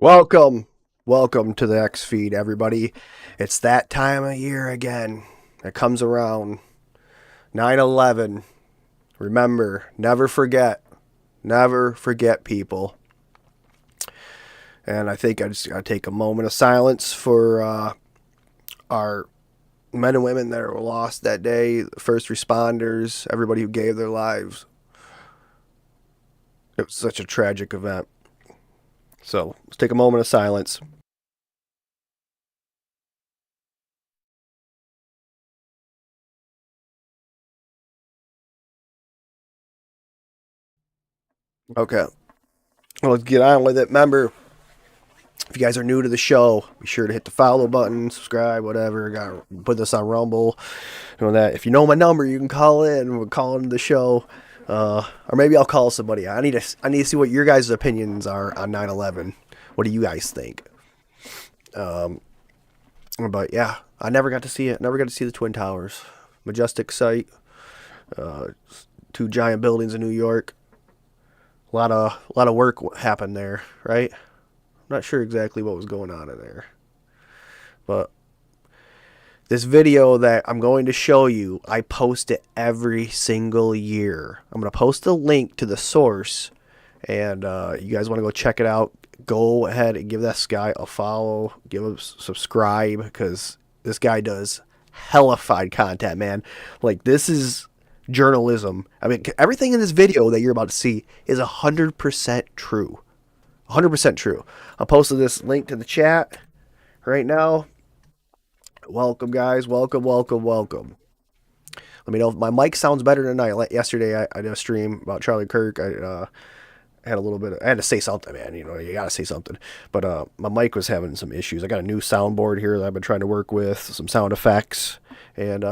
Welcome to the X feed, everybody. It's that time of year again. It comes around 9/11. Remember, never forget, people. And I think I just gotta take a moment of silence for our men and women that were lost that day, the first responders, everybody who gave their lives. It was such a tragic event. So let's take a moment of silence. Okay, well, let's get on with it. Remember, if you guys are new to the show, be sure to hit the follow button, subscribe, whatever. Got to put this on Rumble. You know that. If you know my number, you can call in. We're calling the show, or maybe I'll call somebody. I need to see what your guys' opinions are on 9/11. What do you guys think? But yeah, I never got to see it. Never got to see the Twin Towers. Majestic sight. Two giant buildings in New York. A lot of work happened there, right? I'm not sure exactly what was going on in there. But this video that I'm going to show you, I post it every single year. I'm going to post a link to the source, and you guys want to go check it out, go ahead and give this guy a follow, give him subscribe, because this guy does hellified content, man. Like, this is journalism. I mean, everything in this video that you're about to see is 100% true. 100% true. I'll post this link to the chat right now. Welcome, guys. Welcome. Let me know if my mic sounds better tonight. Yesterday, I did a stream about Charlie Kirk. I had to say something, man. You know, you gotta say something. But my mic was having some issues. I got a new soundboard here that I've been trying to work with, some sound effects. And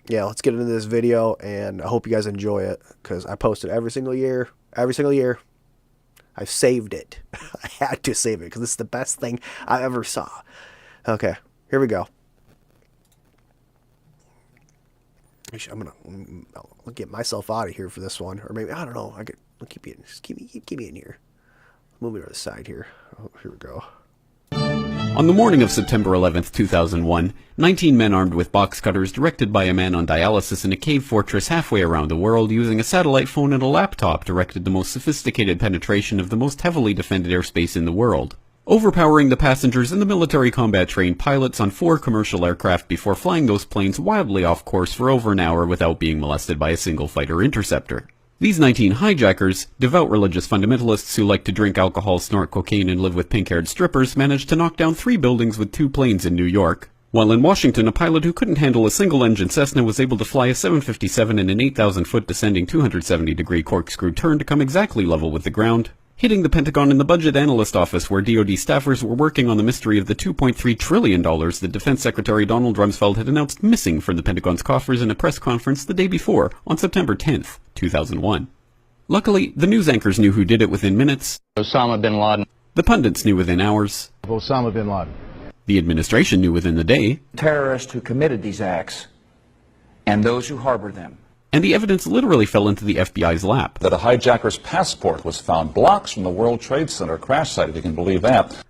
yeah, let's get into this video, and I hope you guys enjoy it, because I post it every single year. I've saved it. I had to save it, because it's the best thing I ever saw. Okay, here we go. I'll get myself out of here for this one, or maybe I don't know. I'll keep me in here. Move me to the side here. Oh, here we go. On the morning of September 11th, 2001, 19 men armed with box cutters, directed by a man on dialysis in a cave fortress halfway around the world using a satellite phone and a laptop, directed the most sophisticated penetration of the most heavily defended airspace in the world, overpowering the passengers and the military combat-trained pilots on 4 commercial aircraft before flying those planes wildly off course for over an hour without being molested by a single fighter interceptor. These 19 hijackers, devout religious fundamentalists who like to drink alcohol, snort cocaine, and live with pink-haired strippers, managed to knock down 3 buildings with 2 planes in New York. While in Washington, a pilot who couldn't handle a single-engine Cessna was able to fly a 757 in an 8,000-foot descending 270-degree corkscrew turn to come exactly level with the ground, hitting the Pentagon in the budget analyst office where DoD staffers were working on the mystery of the $2.3 trillion that Defense Secretary Donald Rumsfeld had announced missing from the Pentagon's coffers in a press conference the day before, on September 10th, 2001. Luckily, the news anchors knew who did it within minutes. Osama bin Laden. The pundits knew within hours. Osama bin Laden. The administration knew within the day. Terrorists who committed these acts and those who harbor them. And the evidence literally fell into the FBI's lap. That a hijacker's passport was found blocks from the World Trade Center crash site, if you can believe that.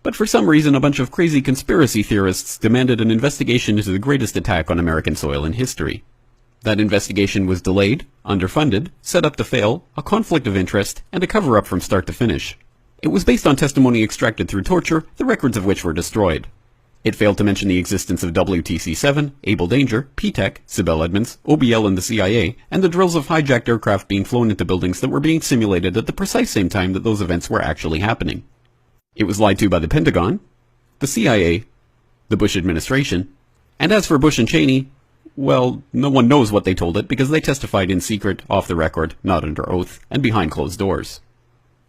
But for some reason, a bunch of crazy conspiracy theorists demanded an investigation into the greatest attack on American soil in history. That investigation was delayed, underfunded, set up to fail, a conflict of interest, and a cover-up from start to finish. It was based on testimony extracted through torture, the records of which were destroyed. It failed to mention the existence of WTC-7, Able Danger, P-TECH, Sibel Edmonds, OBL and the CIA, and the drills of hijacked aircraft being flown into buildings that were being simulated at the precise same time that those events were actually happening. It was lied to by the Pentagon, the CIA, the Bush administration, and as for Bush and Cheney, well, no one knows what they told it because they testified in secret, off the record, not under oath, and behind closed doors.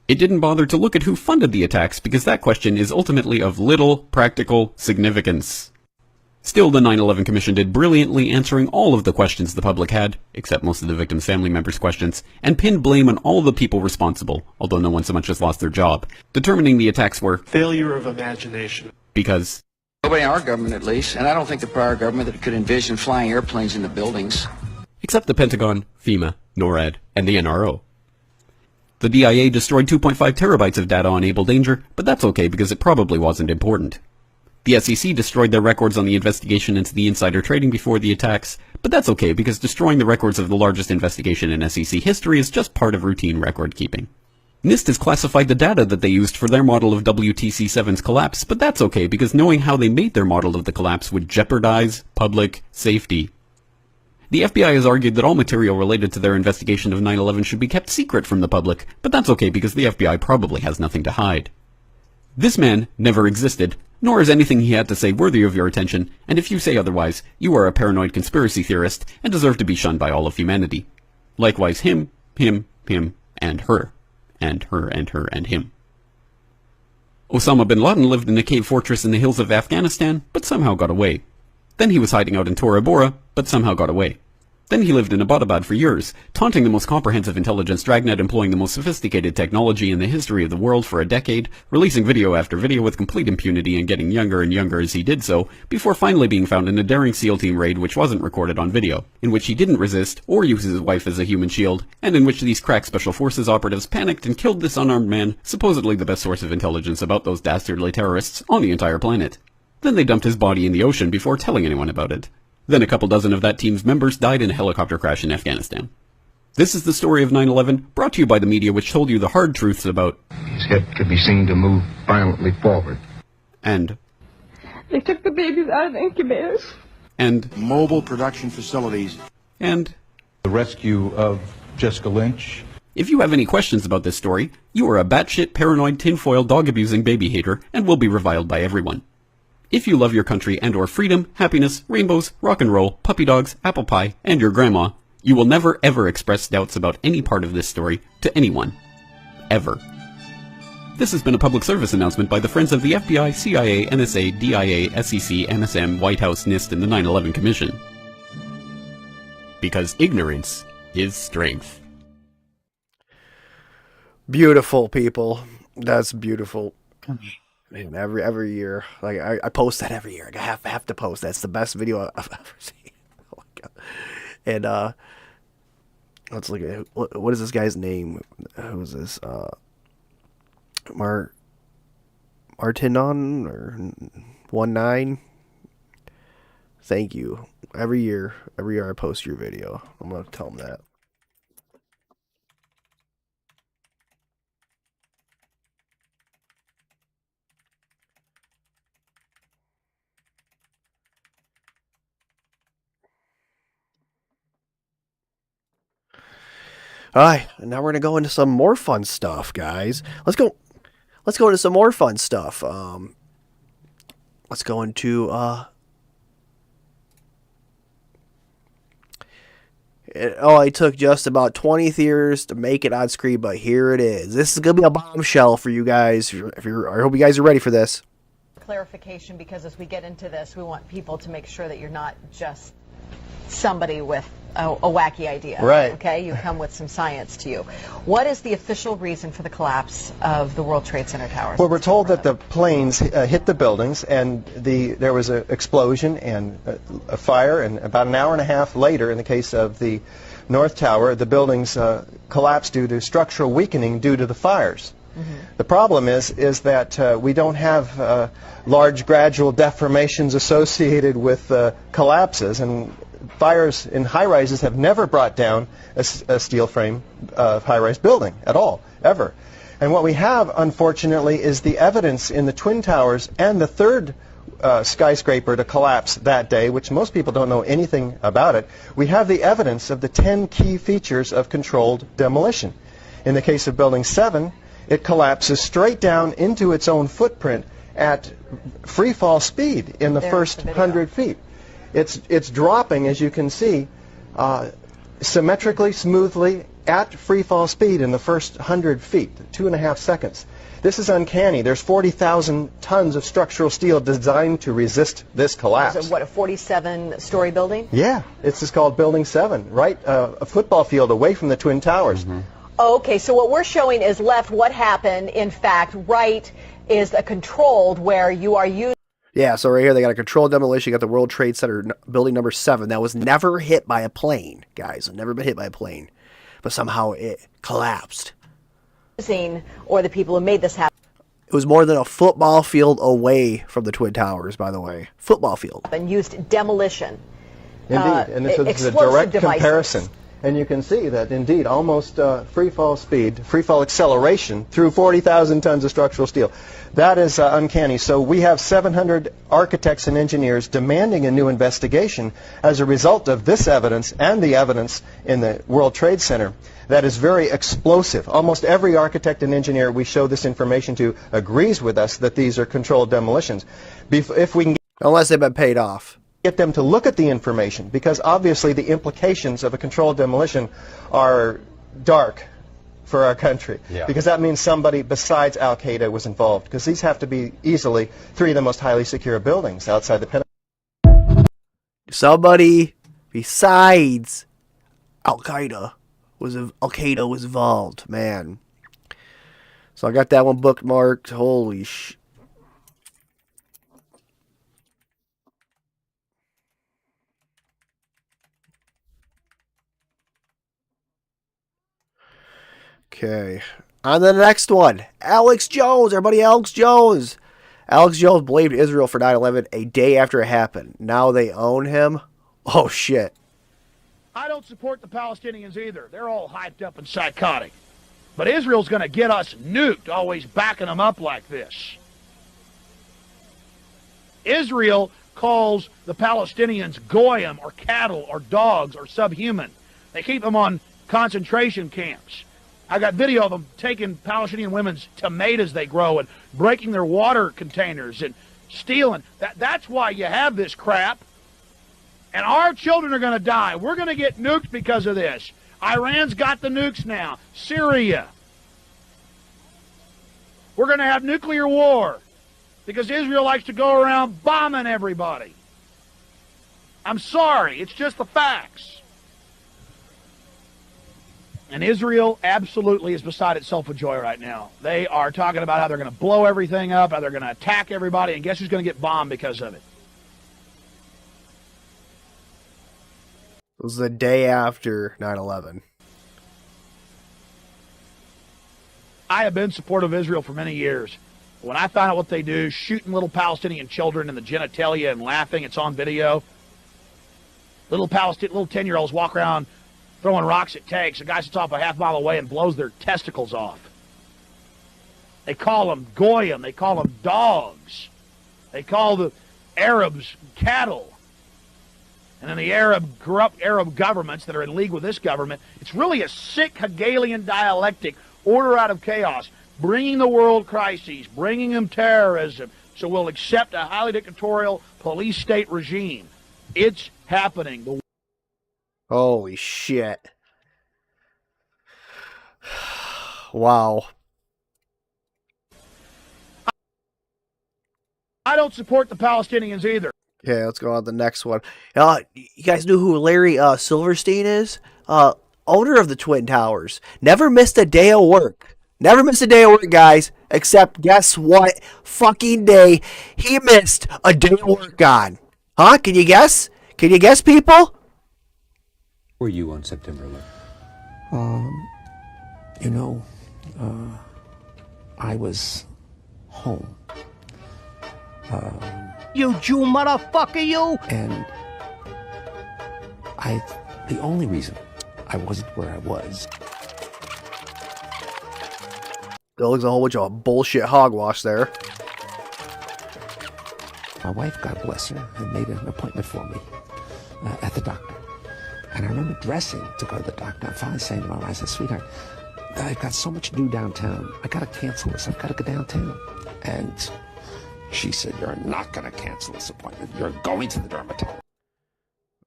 It didn't bother to look at who funded the attacks because that question is ultimately of little practical significance. Still, the 9/11 Commission did brilliantly answering all of the questions the public had, except most of the victims' family members' questions, and pinned blame on all the people responsible, although no one so much as lost their job, determining the attacks were failure of imagination. Because Nobody in our government, at least, and I don't think the prior government that could envision flying airplanes into buildings. Except the Pentagon, FEMA, NORAD, and the NRO. The DIA destroyed 2.5 terabytes of data on Able Danger, but that's okay because it probably wasn't important. The SEC destroyed their records on the investigation into the insider trading before the attacks, but that's okay because destroying the records of the largest investigation in SEC history is just part of routine record keeping. NIST has classified the data that they used for their model of WTC7's collapse, but that's okay because knowing how they made their model of the collapse would jeopardize public safety. The FBI has argued that all material related to their investigation of 9/11 should be kept secret from the public, but that's okay because the FBI probably has nothing to hide. This man never existed, nor is anything he had to say worthy of your attention, and if you say otherwise, you are a paranoid conspiracy theorist and deserve to be shunned by all of humanity. Likewise him, and her. And her, and her, and him. Osama bin Laden lived in a cave fortress in the hills of Afghanistan, but somehow got away. Then he was hiding out in Tora Bora, but somehow got away. Then he lived in Abbottabad for years, taunting the most comprehensive intelligence dragnet employing the most sophisticated technology in the history of the world for a decade, releasing video after video with complete impunity and getting younger and younger as he did so, before finally being found in a daring SEAL team raid which wasn't recorded on video, in which he didn't resist or use his wife as a human shield, and in which these crack special forces operatives panicked and killed this unarmed man, supposedly the best source of intelligence about those dastardly terrorists on the entire planet. Then they dumped his body in the ocean before telling anyone about it. Then a couple dozen of that team's members died in a helicopter crash in Afghanistan. This is the story of 9/11, brought to you by the media which told you the hard truths about... His head could be seen to move violently forward. And... They took the babies out of the incubators. And... Mobile production facilities. And... The rescue of Jessica Lynch. If you have any questions about this story, you are a batshit paranoid tinfoil dog-abusing baby hater and will be reviled by everyone. If you love your country and or freedom, happiness, rainbows, rock and roll, puppy dogs, apple pie, and your grandma, you will never ever express doubts about any part of this story to anyone. Ever. This has been a public service announcement by the Friends of the FBI, CIA, NSA, DIA, SEC, NSM, White House, NIST, and the 9/11 Commission. Because ignorance is strength. Beautiful, people. That's beautiful. Man, every year, like I post that every year. I have to post. That's the best video I've ever seen. Oh my god! And let's look at what is this guy's name? Who is this? Martinon or 19? Thank you. Every year I post your video. I'm gonna tell him that. All right, and now we're gonna go into some more fun stuff, guys. Let's go into some more fun stuff. Let's go into it only took just about 20 years to make it on screen, but here it is. This is gonna be a bombshell for you guys. I hope you guys are ready for this. Clarification, because as we get into this, we want people to make sure that you're not just somebody with a wacky idea. Right. Okay, you come with some science to you. What is the official reason for the collapse of the World Trade Center towers? Well, we're told that the planes hit the buildings and there was an explosion and a fire, and about an hour and a half later, in the case of the North Tower, the buildings collapsed due to structural weakening due to the fires. Mm-hmm. The problem is that we don't have large gradual deformations associated with collapses, and fires in high-rises have never brought down a steel frame high-rise building at all, ever. And what we have, unfortunately, is the evidence in the Twin Towers and the third skyscraper to collapse that day, which most people don't know anything about it. We have the evidence of the 10 key features of controlled demolition. In the case of Building 7, it collapses straight down into its own footprint at free fall speed in the first 100 feet. It's dropping, as you can see, symmetrically, smoothly, at free fall speed in the first 100 feet, 2.5 seconds. This is uncanny. There's 40,000 tons of structural steel designed to resist this collapse. Is it, what, a 47-story building? Yeah, it's just called Building 7, right a football field away from the Twin Towers. Mm-hmm. Okay, so what we're showing is left what happened. In fact, right is a controlled where you are using... Yeah, so right here they got a controlled demolition. You got the World Trade Center building number 7 that was never hit by a plane, guys. Never been hit by a plane, but somehow it collapsed. or the people who made this happen. It was more than a football field away from the Twin Towers, by the way. Football field. And used demolition. Indeed, and this is a direct comparison. And you can see that, indeed, almost free fall speed, free fall acceleration through 40,000 tons of structural steel. That is uncanny. So we have 700 architects and engineers demanding a new investigation as a result of this evidence and the evidence in the World Trade Center. That is very explosive. Almost every architect and engineer we show this information to agrees with us that these are controlled demolitions. If we can unless they've been paid off. Get them to look at the information, because obviously the implications of a controlled demolition are dark for our country. Yeah. Because that means somebody besides Al-Qaeda was involved, because these have to be easily three of the most highly secure buildings outside the Pentagon. Somebody besides Al-Qaeda was involved, man. So I got that one bookmarked. Holy sh... Okay. On to the next one. Alex Jones. Everybody, Alex Jones. Alex Jones blamed Israel for 9/11 a day after it happened. Now they own him? Oh, shit. I don't support the Palestinians either. They're all hyped up and psychotic. But Israel's going to get us nuked, always backing them up like this. Israel calls the Palestinians goyim or cattle or dogs or subhuman. They keep them on concentration camps. I got video of them taking Palestinian women's tomatoes they grow and breaking their water containers and stealing. That's why you have this crap. And our children are going to die. We're going to get nuked because of this. Iran's got the nukes now. Syria. We're going to have nuclear war because Israel likes to go around bombing everybody. I'm sorry. It's just the facts. And Israel absolutely is beside itself with joy right now. They are talking about how they're going to blow everything up, how they're going to attack everybody, and guess who's going to get bombed because of it? It was the day after 9/11. I have been supportive of Israel for many years. When I found out what they do, shooting little Palestinian children in the genitalia and laughing, it's on video. Little 10-year-olds walk around throwing rocks at tanks. A guy sits off a half mile away and blows their testicles off. They call them goyim. They call them dogs. They call the Arabs cattle. And then the corrupt Arab governments that are in league with this government, it's really a sick Hegelian dialectic, order out of chaos, bringing the world crises, bringing them terrorism, so we'll accept a highly dictatorial police state regime. It's happening. Holy shit. Wow. I don't support the Palestinians either. Okay, let's go on to the next one. You guys know who Larry Silverstein is? Owner of the Twin Towers. Never missed a day of work. Never missed a day of work, guys. Except, guess what fucking day he missed a day of work on? Huh? Can you guess? Can you guess, people? Where were you on September 11th? I was home. You Jew motherfucker, you! And the only reason I wasn't where I was. There looks a whole bunch of bullshit hogwash there. My wife, God bless her, had made an appointment for me at the doctor. And I remember dressing to go to the doctor. I'm finally saying to my wife, I said, sweetheart, I've got so much to do downtown. I got to cancel this. I've got to go downtown. And she said, you're not going to cancel this appointment. You're going to the dermatologist.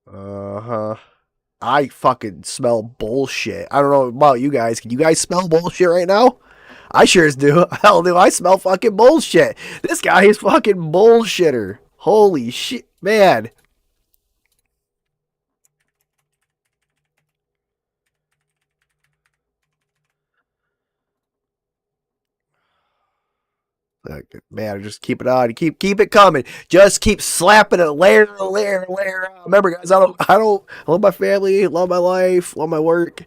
Uh-huh. I fucking smell bullshit. I don't know about you guys. Can you guys smell bullshit right now? I sure as do. Hell do. I smell fucking bullshit. This guy is fucking bullshitter. Holy shit, man. Man, just keep it on. Keep it coming. Just keep slapping it layer. Remember, guys, I love my family, love my life, love my work.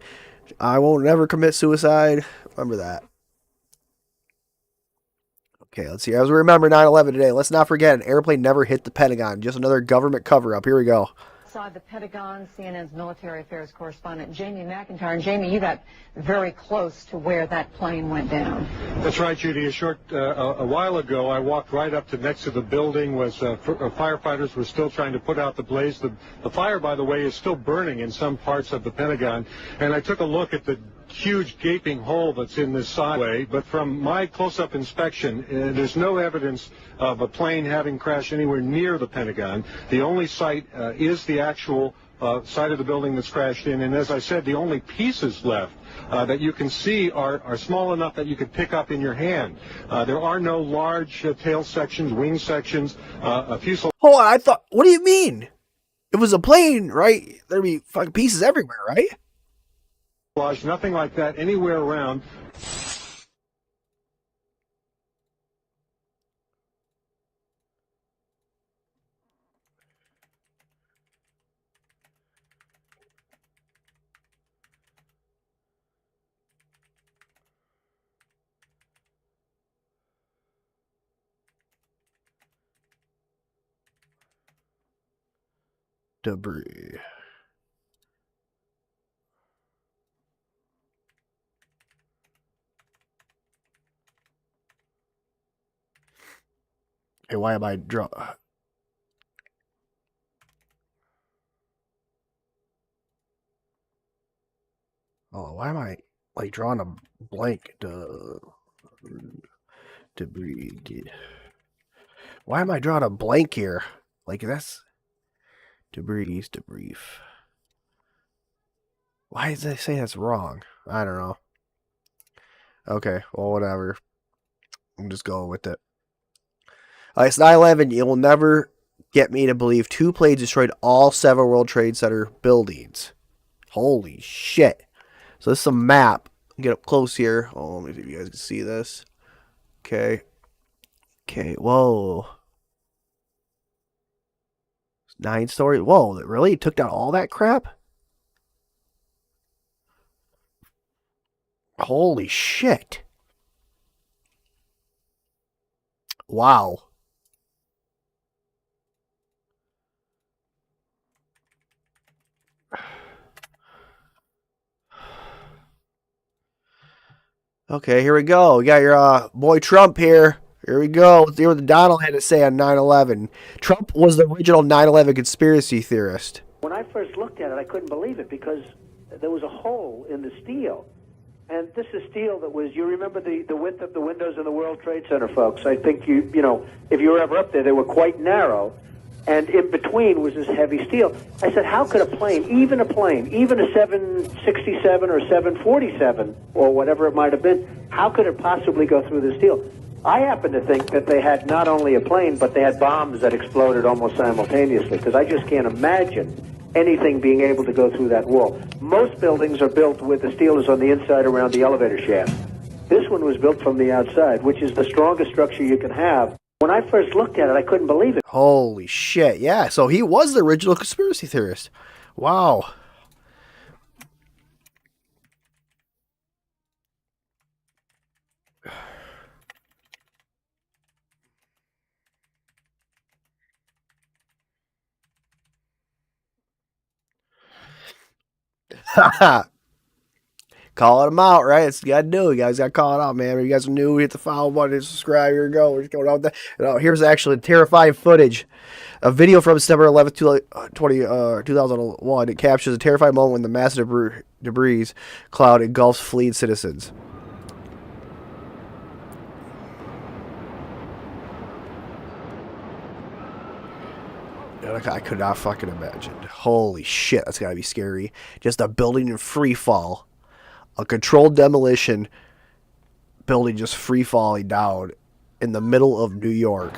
I won't never commit suicide. Remember that. Okay, let's see. As we remember 9/11 today, let's not forget an airplane never hit the Pentagon. Just another government cover-up. Here we go. Inside the Pentagon, CNN's military affairs correspondent Jamie McIntyre. And Jamie, you got very close to where that plane went down. That's right, Judy. A while ago, I walked right up to next to the building. Firefighters were still trying to put out the blaze. The fire, by the way, is still burning in some parts of the Pentagon. And I took a look at the huge gaping hole that's in this sideway, but from my close-up inspection, there's no evidence of a plane having crashed anywhere near the Pentagon. The only site is the actual side of the building that's crashed in, and as I said, the only pieces left that you can see are small enough that you could pick up in your hand. There are no large tail sections, wing sections, a fuselage. Hold on, I thought, what do you mean? It was a plane, right? There'd be fucking pieces everywhere, right? Nothing like that anywhere around. Debris. Hey, why am I draw? Oh, why am I like drawing a blank? Debris. Why am I drawing a blank here? Like that's debris. Why does they say that's wrong? I don't know. Okay, well, whatever. I'm just going with it. It's 9/11. You will never get me to believe 2 planes destroyed all 7 World Trade Center buildings. Holy shit. So this is a map. Get up close here. Oh, let me see if you guys can see this. Okay. Okay, whoa. 9 stories. Whoa, really? It took down all that crap? Holy shit. Wow. Okay, here we go. We got your boy Trump here. Here we go. Let's hear what Donald had to say on 9/11. Trump was the original 9/11 conspiracy theorist. When I first looked at it, I couldn't believe it because there was a hole in the steel. And this is steel that was, you remember the width of the windows in the World Trade Center, folks. I think you know, if you were ever up there, they were quite narrow. And in between was this heavy steel. I said, how could a plane, even a 767 or 747 or whatever it might have been, how could it possibly go through the steel? I happen to think that they had not only a plane, but they had bombs that exploded almost simultaneously, because I just can't imagine anything being able to go through that wall. Most buildings are built with the steel is on the inside around the elevator shaft. This one was built from the outside, which is the strongest structure you can have. When I first looked at it, I couldn't believe it. Holy shit, yeah. So he was the original conspiracy theorist. Wow. Calling them out, right? It's you gotta do. You guys gotta call it out, man. If you guys are new, hit the follow button, subscribe. Here we go. We're just going out with that. Here's actually terrifying footage. A video from September 11th, 2001. It captures a terrifying moment when the massive debris cloud engulfs fleeing citizens. I could not fucking imagine. Holy shit, that's gotta be scary. Just a building in free fall. A controlled demolition building just free falling down in the middle of New York.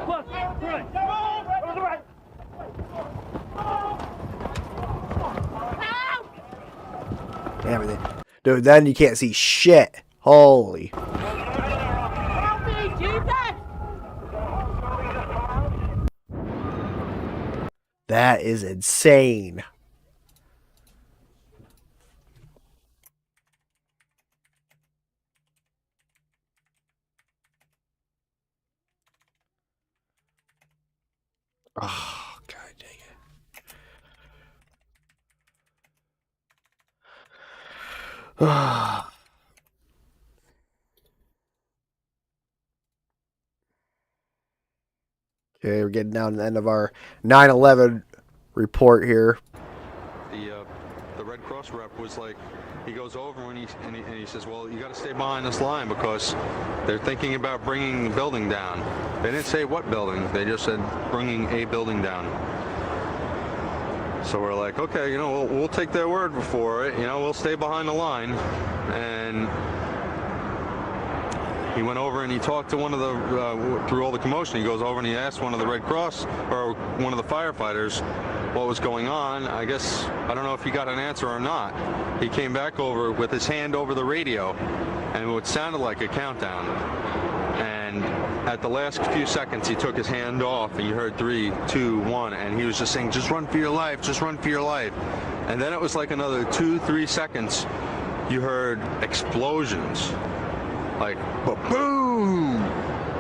Look, right. Go to the right. everything. Dude, then you can't see shit. Holy. Help me, Jesus! That is insane. Oh, God dang it. Okay, we're getting down to the end of our 9/11 report here. The Red Cross rep was like, he goes over and he says, well, you got to stay behind this line because they're thinking about bringing the building down. They didn't say what building. They just said bringing a building down. So we're like, okay, we'll take their word for it. We'll stay behind the line. And he went over and he talked to one of the, through all the commotion, he goes over and he asked one of the Red Cross, or one of the firefighters, what was going on. I guess, I don't know if he got an answer or not. He came back over with his hand over the radio, and it sounded like a countdown. And at the last few seconds, he took his hand off, and you heard 3, 2, 1, and he was just saying, just run for your life, just run for your life. And then it was like another 2, 3 seconds, you heard explosions. Like, boom!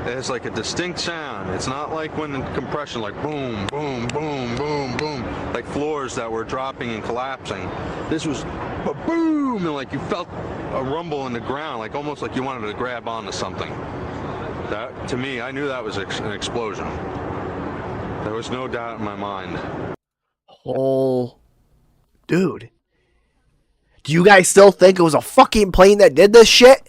It's like a distinct sound. It's not like when in compression, like boom, boom, boom, boom, boom, like floors that were dropping and collapsing. This was boom, and like you felt a rumble in the ground, like almost like you wanted to grab onto something. That, to me, I knew that was an explosion. There was no doubt in my mind. Oh, dude. Do you guys still think it was a fucking plane that did this shit?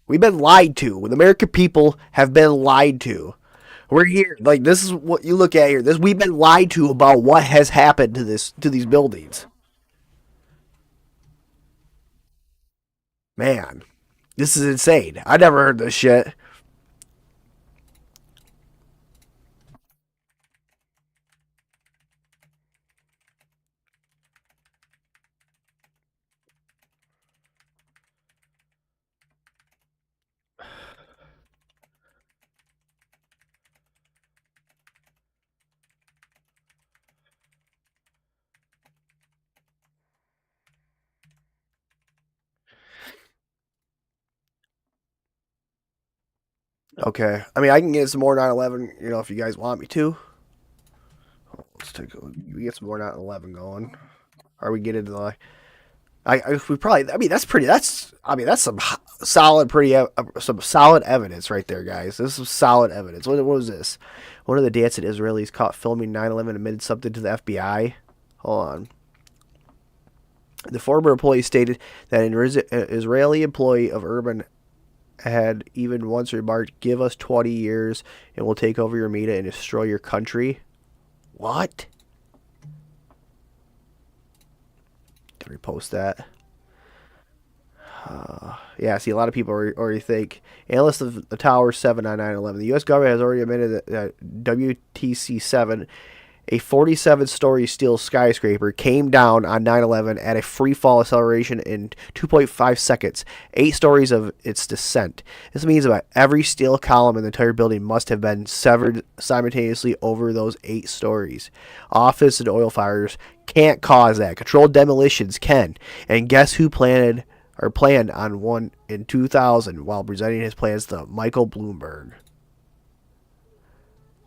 We've been lied to. The American people have been lied to. We're here. Like, this is what you look at here. We've been lied to about what has happened to these buildings. Man, this is insane. I never heard this shit. Okay. I mean, I can get some more 9/11, if you guys want me to. Let's take a look. We get some more 9/11 going. Or we get into the... that's some solid, some solid evidence right there, guys. This is solid evidence. What was this? One of the dancing Israelis caught filming 9/11 admitted something to the FBI. Hold on. The former employee stated that an Israeli employee of Urban had even once remarked, "Give us 20 years and we'll take over your media and destroy your country." What? Can repost that. Yeah, see, a lot of people already think. Analysts of the Tower 7 on 9/11. The U.S. government has already admitted that WTC 7, a 47-story steel skyscraper, came down on 9/11 at a free fall acceleration in 2.5 seconds, 8 stories of its descent. This means about every steel column in the entire building must have been severed simultaneously over those 8 stories. Office and oil fires can't cause that. Controlled demolitions can. And guess who planned on one in 2000 while presenting his plans to Michael Bloomberg?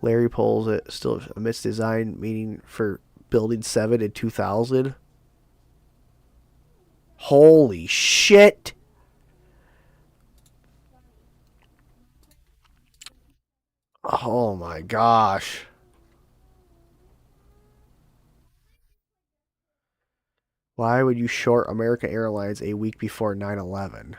Larry polls it still amidst design meeting for Building 7 in 2000. Holy shit. Oh my gosh. Why would you short American Airlines a week before 9/11?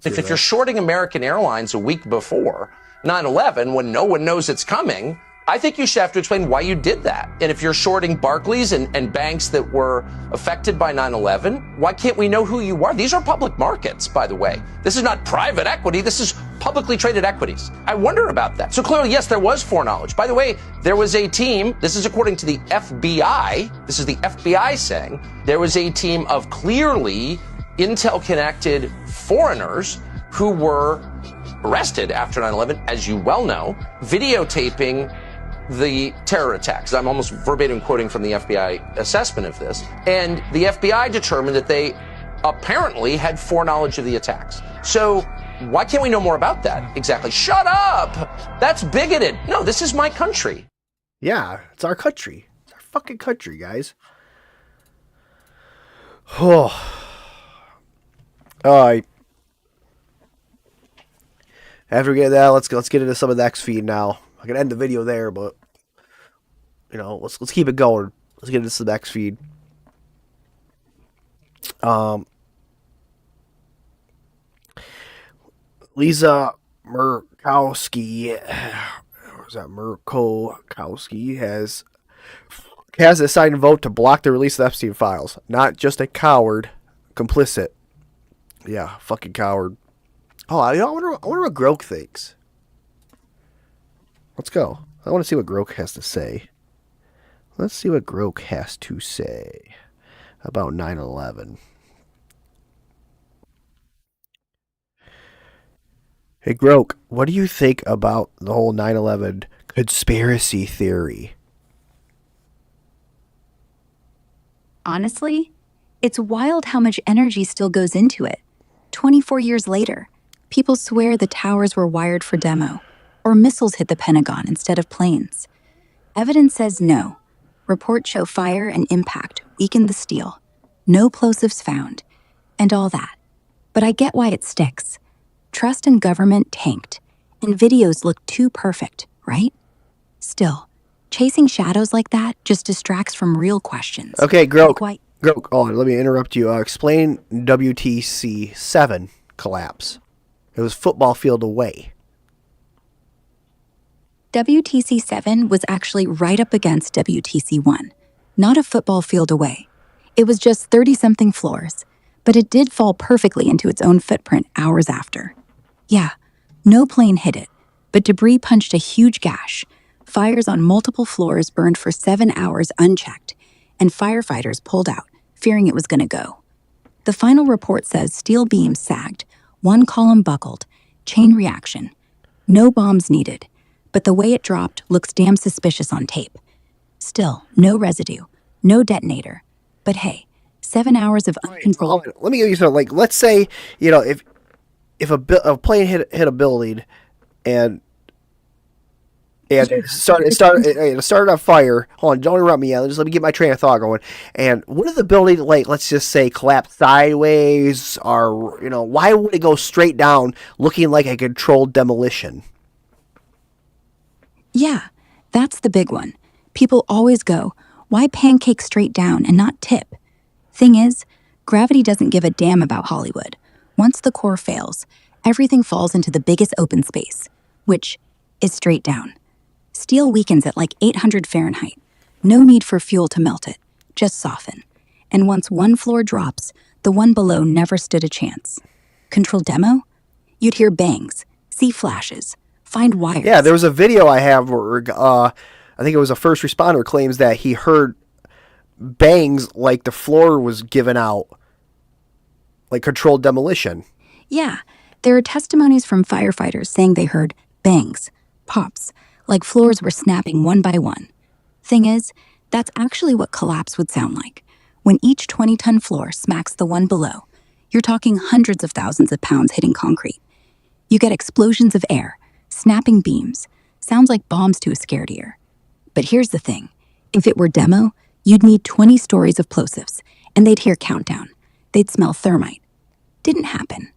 If you're shorting American Airlines a week before 9/11, when no one knows it's coming, I think you should have to explain why you did that. And if you're shorting Barclays and banks that were affected by 9/11, why can't we know who you are? These are public markets, by the way. This is not private equity. This is publicly traded equities. I wonder about that. So clearly, yes, there was foreknowledge. By the way, there was a team, this is according to the FBI, this is the FBI saying, there was a team of clearly intel-connected foreigners who were arrested after 9/11, as you well know, videotaping the terror attacks. I'm almost verbatim quoting from the FBI assessment of this. And the FBI determined that they apparently had foreknowledge of the attacks. So why can't we know more about that? Exactly. Shut up! That's bigoted. No, this is my country. Yeah, it's our country. It's our fucking country, guys. Oh. All right. After we get that, let's get into some of the X feed now. I can end the video there, but let's keep it going. Let's get into some X feed. Lisa Murkowski, has decided to vote to block the release of the Epstein files. Not just a coward, complicit. Yeah, fucking coward. Oh, I wonder what Groke thinks. Let's go. I want to see what Groke has to say. Let's see what Groke has to say about 9/11. Hey, Groke, what do you think about the whole 9/11 conspiracy theory? Honestly, it's wild how much energy still goes into it. 24 years later, people swear the towers were wired for demo, or missiles hit the Pentagon instead of planes. Evidence says no. Reports show fire and impact weakened the steel. No plosives found, and all that. But I get why it sticks. Trust in government tanked, and videos look too perfect, right? Still, chasing shadows like that just distracts from real questions. Okay, Groke. Groke, let me interrupt you. Explain WTC 7 collapse. It was football field away. WTC 7 was actually right up against WTC 1, not a football field away. It was just 30-something floors, but it did fall perfectly into its own footprint hours after. Yeah, no plane hit it, but debris punched a huge gash. Fires on multiple floors burned for 7 hours unchecked, and firefighters pulled out, fearing it was going to go. The final report says steel beams sagged, one column buckled, chain reaction. No bombs needed, but the way it dropped looks damn suspicious on tape. Still, no residue, no detonator. But hey, 7 hours of uncontrolled... Let me give you something. Like, let's say, if a plane hit a building and it started on fire. Hold on, don't interrupt me. Just let me get my train of thought going. And what if the building, let's just say, collapsed sideways, or why would it go straight down, looking like a controlled demolition? Yeah, that's the big one. People always go, why pancake straight down and not tip? Thing is, gravity doesn't give a damn about Hollywood. Once the core fails, everything falls into the biggest open space, which is straight down. Steel weakens at like 800 Fahrenheit. No need for fuel to melt it, just soften. And once one floor drops, the one below never stood a chance. Controlled demo? You'd hear bangs, see flashes, find wires. Yeah, there was a video I have where I think it was a first responder claims that he heard bangs like the floor was given out, like controlled demolition. Yeah, there are testimonies from firefighters saying they heard bangs, pops, like floors were snapping one by one. Thing is, that's actually what collapse would sound like. When each 20-ton floor smacks the one below, you're talking hundreds of thousands of pounds hitting concrete. You get explosions of air, snapping beams. Sounds like bombs to a scared ear. But here's the thing. If it were demo, you'd need 20 stories of plosives, and they'd hear countdown. They'd smell thermite. Didn't happen.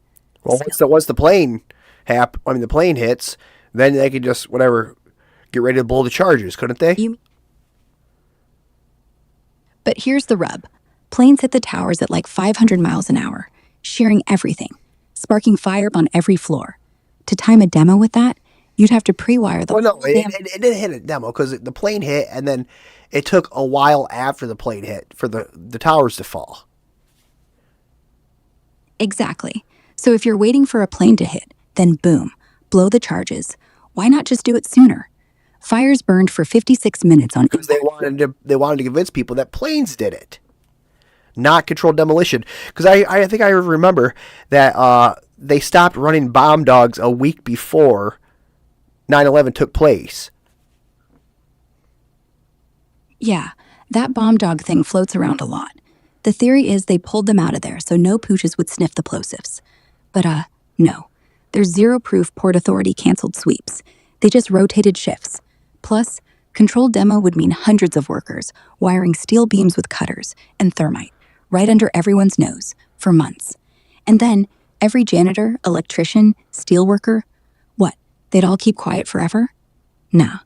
Well, once the plane the plane hits, then they could just, get ready to blow the charges, couldn't they? But here's the rub. Planes hit the towers at like 500 miles an hour, shearing everything, sparking fire on every floor. To time a demo with that, You'd have to pre-wire the Well, no, whole damn... it didn't hit a demo because the plane hit, and then it took a while after the plane hit for the towers to fall. Exactly. So if you're waiting for a plane to hit, then boom, blow the charges. Why not just do it sooner? Fires burned for 56 minutes on Because they wanted to convince people that planes did it, not controlled demolition. Because I think I remember that they stopped running bomb dogs a week before 9/11 took place. Yeah, that bomb dog thing floats around a lot. The theory is they pulled them out of there so no pooches would sniff the plosives. But no. There's zero proof Port Authority canceled sweeps. They just rotated shifts. Plus, controlled demo would mean hundreds of workers wiring steel beams with cutters and thermite right under everyone's nose for months. And then every janitor, electrician, steelworker, what, they'd all keep quiet forever? Nah.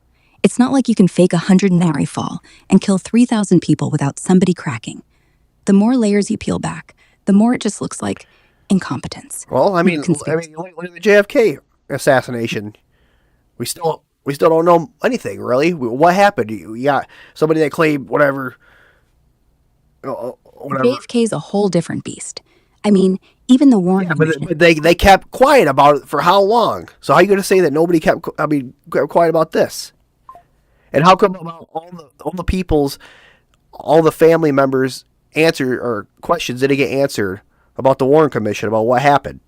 It's not like you can fake a 100-nary fall and kill 3,000 people without somebody cracking. The more layers you peel back, the more it just looks like incompetence. Well, I mean, look at the JFK assassination. We still don't know anything, really. What happened? You got somebody that claimed whatever. JFK's a whole different beast. I mean, even the Warren Commission... But they kept quiet about it for how long? So how are you going to say that nobody kept quiet about this? And how come about all the people's, all the family members' answer or questions didn't get answered about the Warren Commission, about what happened?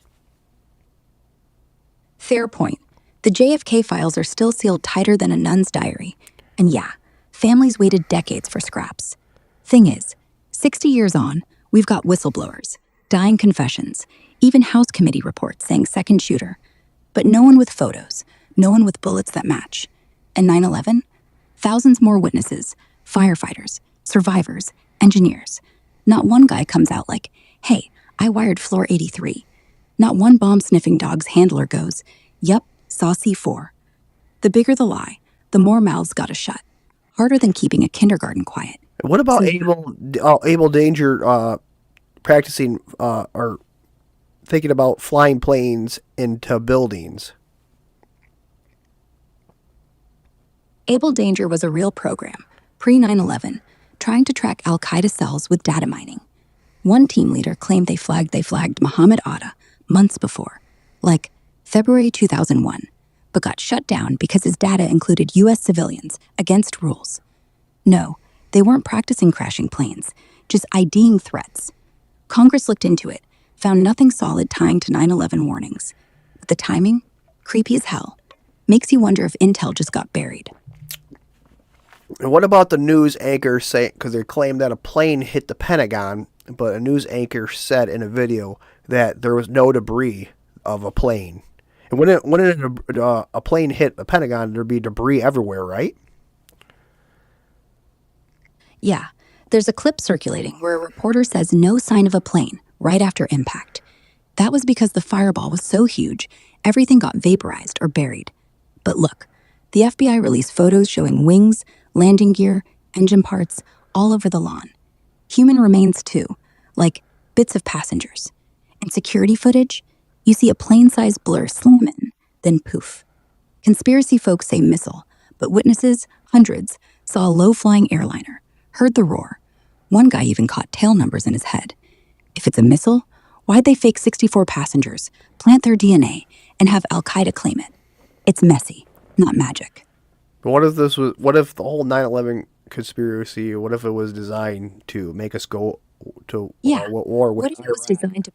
Fair point. The JFK files are still sealed tighter than a nun's diary. And yeah, families waited decades for scraps. Thing is, 60 years on, we've got whistleblowers, dying confessions, even House committee reports saying second shooter. But no one with photos, no one with bullets that match. And 9/11? Thousands more witnesses, firefighters, survivors, engineers. Not one guy comes out like, hey, I wired floor 83. Not one bomb-sniffing dog's handler goes, yep, saw C4. The bigger the lie, the more mouths gotta shut. Harder than keeping a kindergarten quiet. What about Able Danger practicing or thinking about flying planes into buildings? Able Danger was a real program, pre-9/11, trying to track al-Qaeda cells with data mining. One team leader claimed they flagged Muhammad Atta months before, like February 2001, but got shut down because his data included U.S. civilians against rules. No, they weren't practicing crashing planes, just IDing threats. Congress looked into it, found nothing solid tying to 9/11 warnings. But the timing? Creepy as hell. Makes you wonder if intel just got buried. And what about the news anchor saying, because they claimed that a plane hit the Pentagon, but a news anchor said in a video that there was no debris of a plane. And when a plane hit the Pentagon, there'd be debris everywhere, right? Yeah, there's a clip circulating where a reporter says no sign of a plane right after impact. That was because the fireball was so huge, everything got vaporized or buried. But look, the FBI released photos showing wings, landing gear, engine parts, all over the lawn. Human remains too, like bits of passengers. In security footage, you see a plane-sized blur slam in, then poof. Conspiracy folks say missile, but witnesses, hundreds, saw a low-flying airliner, heard the roar. One guy even caught tail numbers in his head. If it's a missile, why'd they fake 64 passengers, plant their DNA, and have al-Qaeda claim it? It's messy, not magic. But what if the whole 9/11 conspiracy, what if it was designed to make us go to war with What if it was designed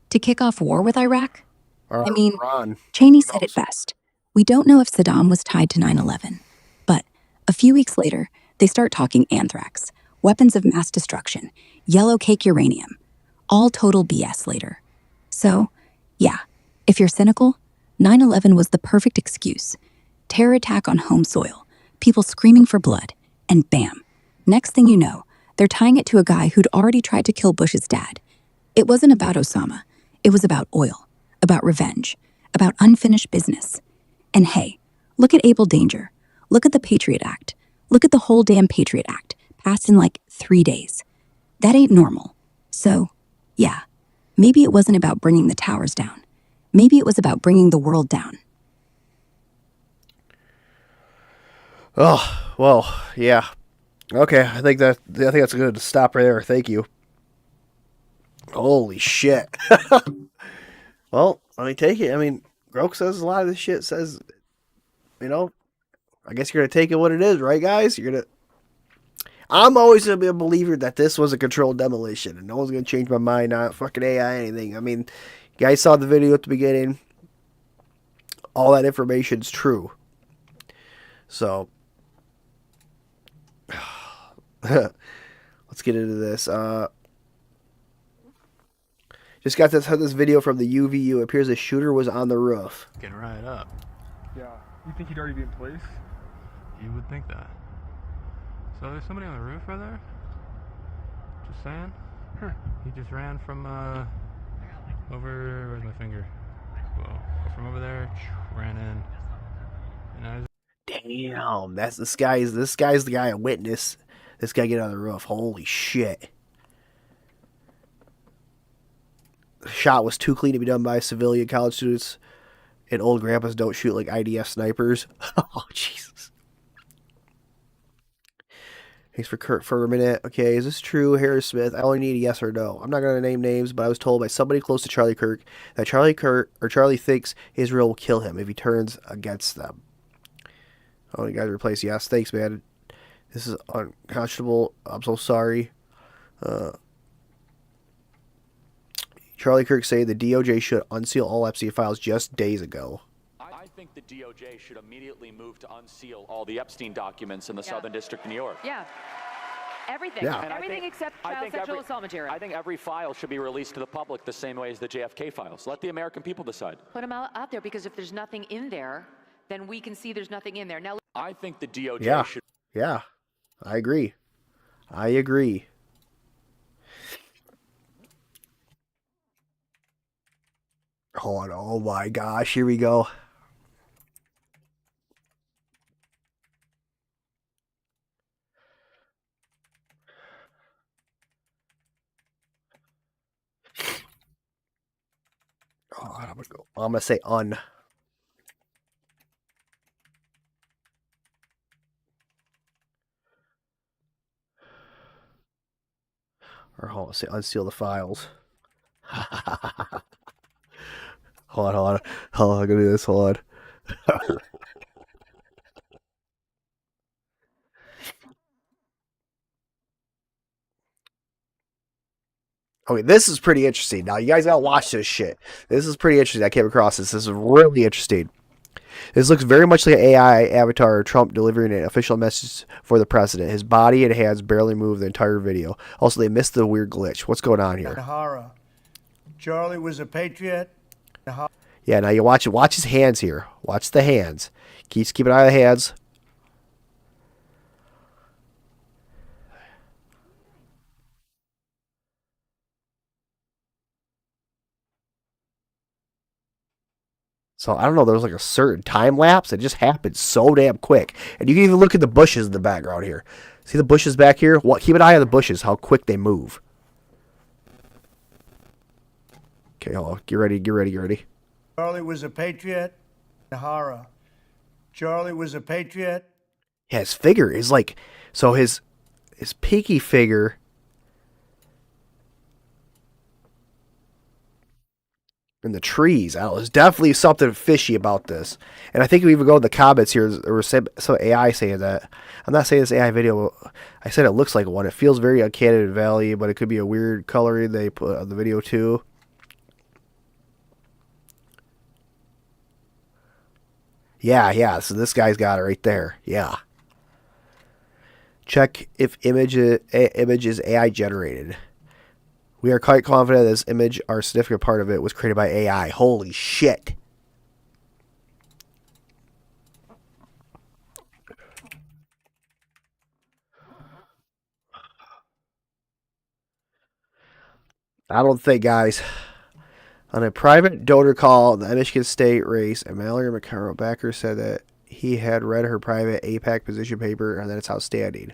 to kick off war with Iraq? I mean, Iran. Cheney said it best. We don't know if Saddam was tied to 9/11, but a few weeks later, they start talking anthrax, weapons of mass destruction, yellow cake uranium, all total BS later. So, yeah, if you're cynical, 9/11 was the perfect excuse. Terror attack on home soil, people screaming for blood, and bam. Next thing you know, they're tying it to a guy who'd already tried to kill Bush's dad. It wasn't about Osama. It was about oil, about revenge, about unfinished business. And hey, look at Able Danger. Look at the Patriot Act. Look at the whole damn Patriot Act, passed in like 3 days. That ain't normal. So, yeah, maybe it wasn't about bringing the towers down. Maybe it was about bringing the world down. Oh, well, yeah. Okay, I think that's good to stop right there. Thank you. Holy shit. Well, let me take it. I mean, Grok says a lot of this shit says, you know, I guess you're gonna take it what it is, right, guys? I'm always gonna be a believer that this was a controlled demolition, and no one's gonna change my mind on fucking AI anything. I mean, you guys saw the video at the beginning. All that information's true. So, let's get into this. Just got this video from the UVU. It appears the shooter was on the roof. Getting right up. Yeah. You think he'd already be in place? You would think that. So there's somebody on the roof right there? Just saying. Huh. He just ran from over, where's my finger? Well, from over there, ran in. And I was... Damn, this guy's the guy I witnessed. This guy get on the roof. Holy shit. The shot was too clean to be done by civilian college students, and old grandpas don't shoot like IDF snipers. Oh, Jesus. Thanks for a minute. Okay, is this true, Harris Smith? I only need a yes or no. I'm not going to name names, but I was told by somebody close to Charlie Kirk that Charlie thinks Israel will kill him if he turns against them. Oh, you guys replace yes. Thanks, man. This is unconscionable. I'm so sorry. Charlie Kirk say the DOJ should unseal all Epstein files just days ago. I think the DOJ should immediately move to unseal all the Epstein documents in the Southern District of New York. Yeah. Everything. Yeah. Everything except child sexual assault material. I think every file should be released to the public the same way as the JFK files. Let the American people decide. Put them out there, because if there's nothing in there, then we can see there's nothing in there. Now, I think the DOJ should... Yeah. I agree. I agree. Hold on. Oh my gosh. Here we go. Oh, I'm gonna say un. Or hold on, say unseal the files. Hold on. I'm gonna do this. Hold on. Okay, this is pretty interesting. Now, you guys gotta watch this shit. This is pretty interesting. I came across this. This is really interesting. This looks very much like an AI avatar of Trump delivering an official message for the president. His body and hands barely move the entire video. Also, they missed the weird glitch. What's going on here? Horror. Charlie was a patriot. Yeah, now you watch it. Watch his hands here. Watch the hands. Keep an eye on the hands. So, I don't know, there was like a certain time lapse. It just happened so damn quick. And you can even look at the bushes in the background here. See the bushes back here? Keep an eye on the bushes, how quick they move. Okay, hold on. Get ready. Charlie was a patriot. Horror. Charlie was a patriot. Yeah, his figure is like... So his peaky figure... in the trees. I don't know, there's definitely something fishy about this. And I think we even go in the comments here, there was some AI saying that. I'm not saying this AI video, I said it looks like one. It feels very uncanny and valley, but it could be a weird coloring they put on the video too. Yeah, so this guy's got it right there. Yeah. Check if image is AI generated. We are quite confident this image, our significant part of it, was created by AI. Holy shit. I don't think, guys. On a private donor call in the Michigan State race, a Mallory McCarroll backer said that he had read her private APAC position paper and that it's outstanding.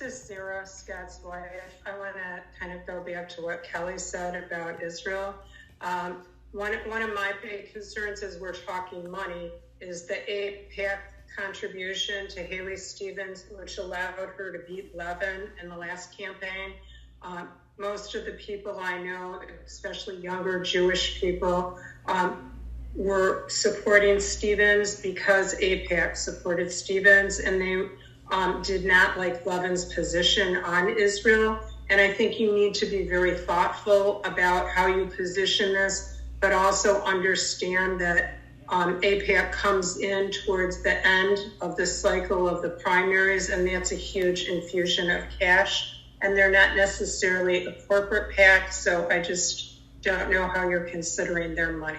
This is Sarah, Scott's wife. I want to kind of go back to what Kelly said about Israel. one of my big concerns as we're talking money is the APAC contribution to Haley Stevens, which allowed her to beat Levin in the last campaign. Most of the people I know, especially younger Jewish people, were supporting Stevens because APAC supported Stevens, and they did not like Levin's position on Israel. And I think you need to be very thoughtful about how you position this, but also understand that APAC comes in towards the end of the cycle of the primaries, and that's a huge infusion of cash. And they're not necessarily a corporate PAC, so I just don't know how you're considering their money.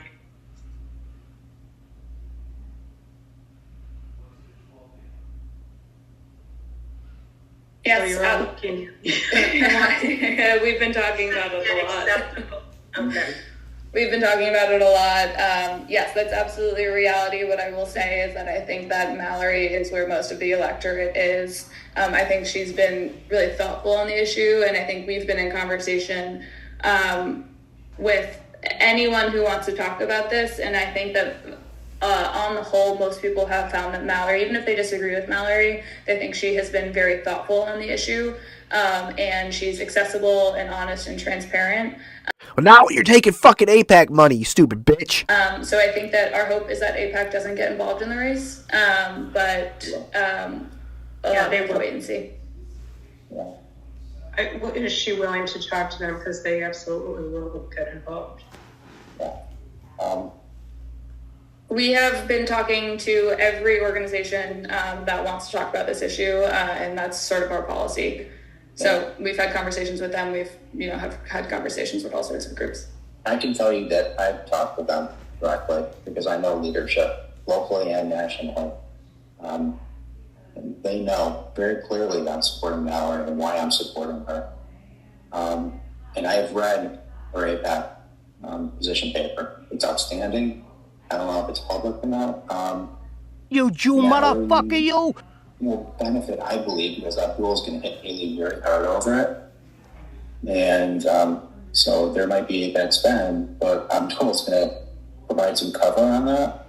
Yes, so we've been talking about it a lot. Okay. We've been talking about it a lot. Yes, that's absolutely a reality. What I will say is that I think that Mallory is where most of the electorate is. I think she's been really thoughtful on the issue, and I think we've been in conversation with anyone who wants to talk about this, and I think that on the whole, most people have found that Mallory, even if they disagree with Mallory, they think she has been very thoughtful on the issue, and she's accessible and honest and transparent. Well, now you're taking fucking APAC money, you stupid bitch. So I think that our hope is that APAC doesn't get involved in the race, but they will wait and see. Is she willing to talk to them? Because they absolutely will get involved. We have been talking to every organization that wants to talk about this issue, and that's sort of our policy. So we've had conversations with them. We've, have had conversations with all sorts of groups. I can tell you that I've talked with them directly because I know leadership locally and nationally. And they know very clearly that I'm supporting Mallory and why I'm supporting her. And I have read her APAC position paper. It's outstanding. I don't know if it's public or not. You Jew motherfucker, you! Will benefit, I believe, because that rule is going to hit Haley very hard over it. And so there might be a bad spend, but I'm told it's going to provide some cover on that.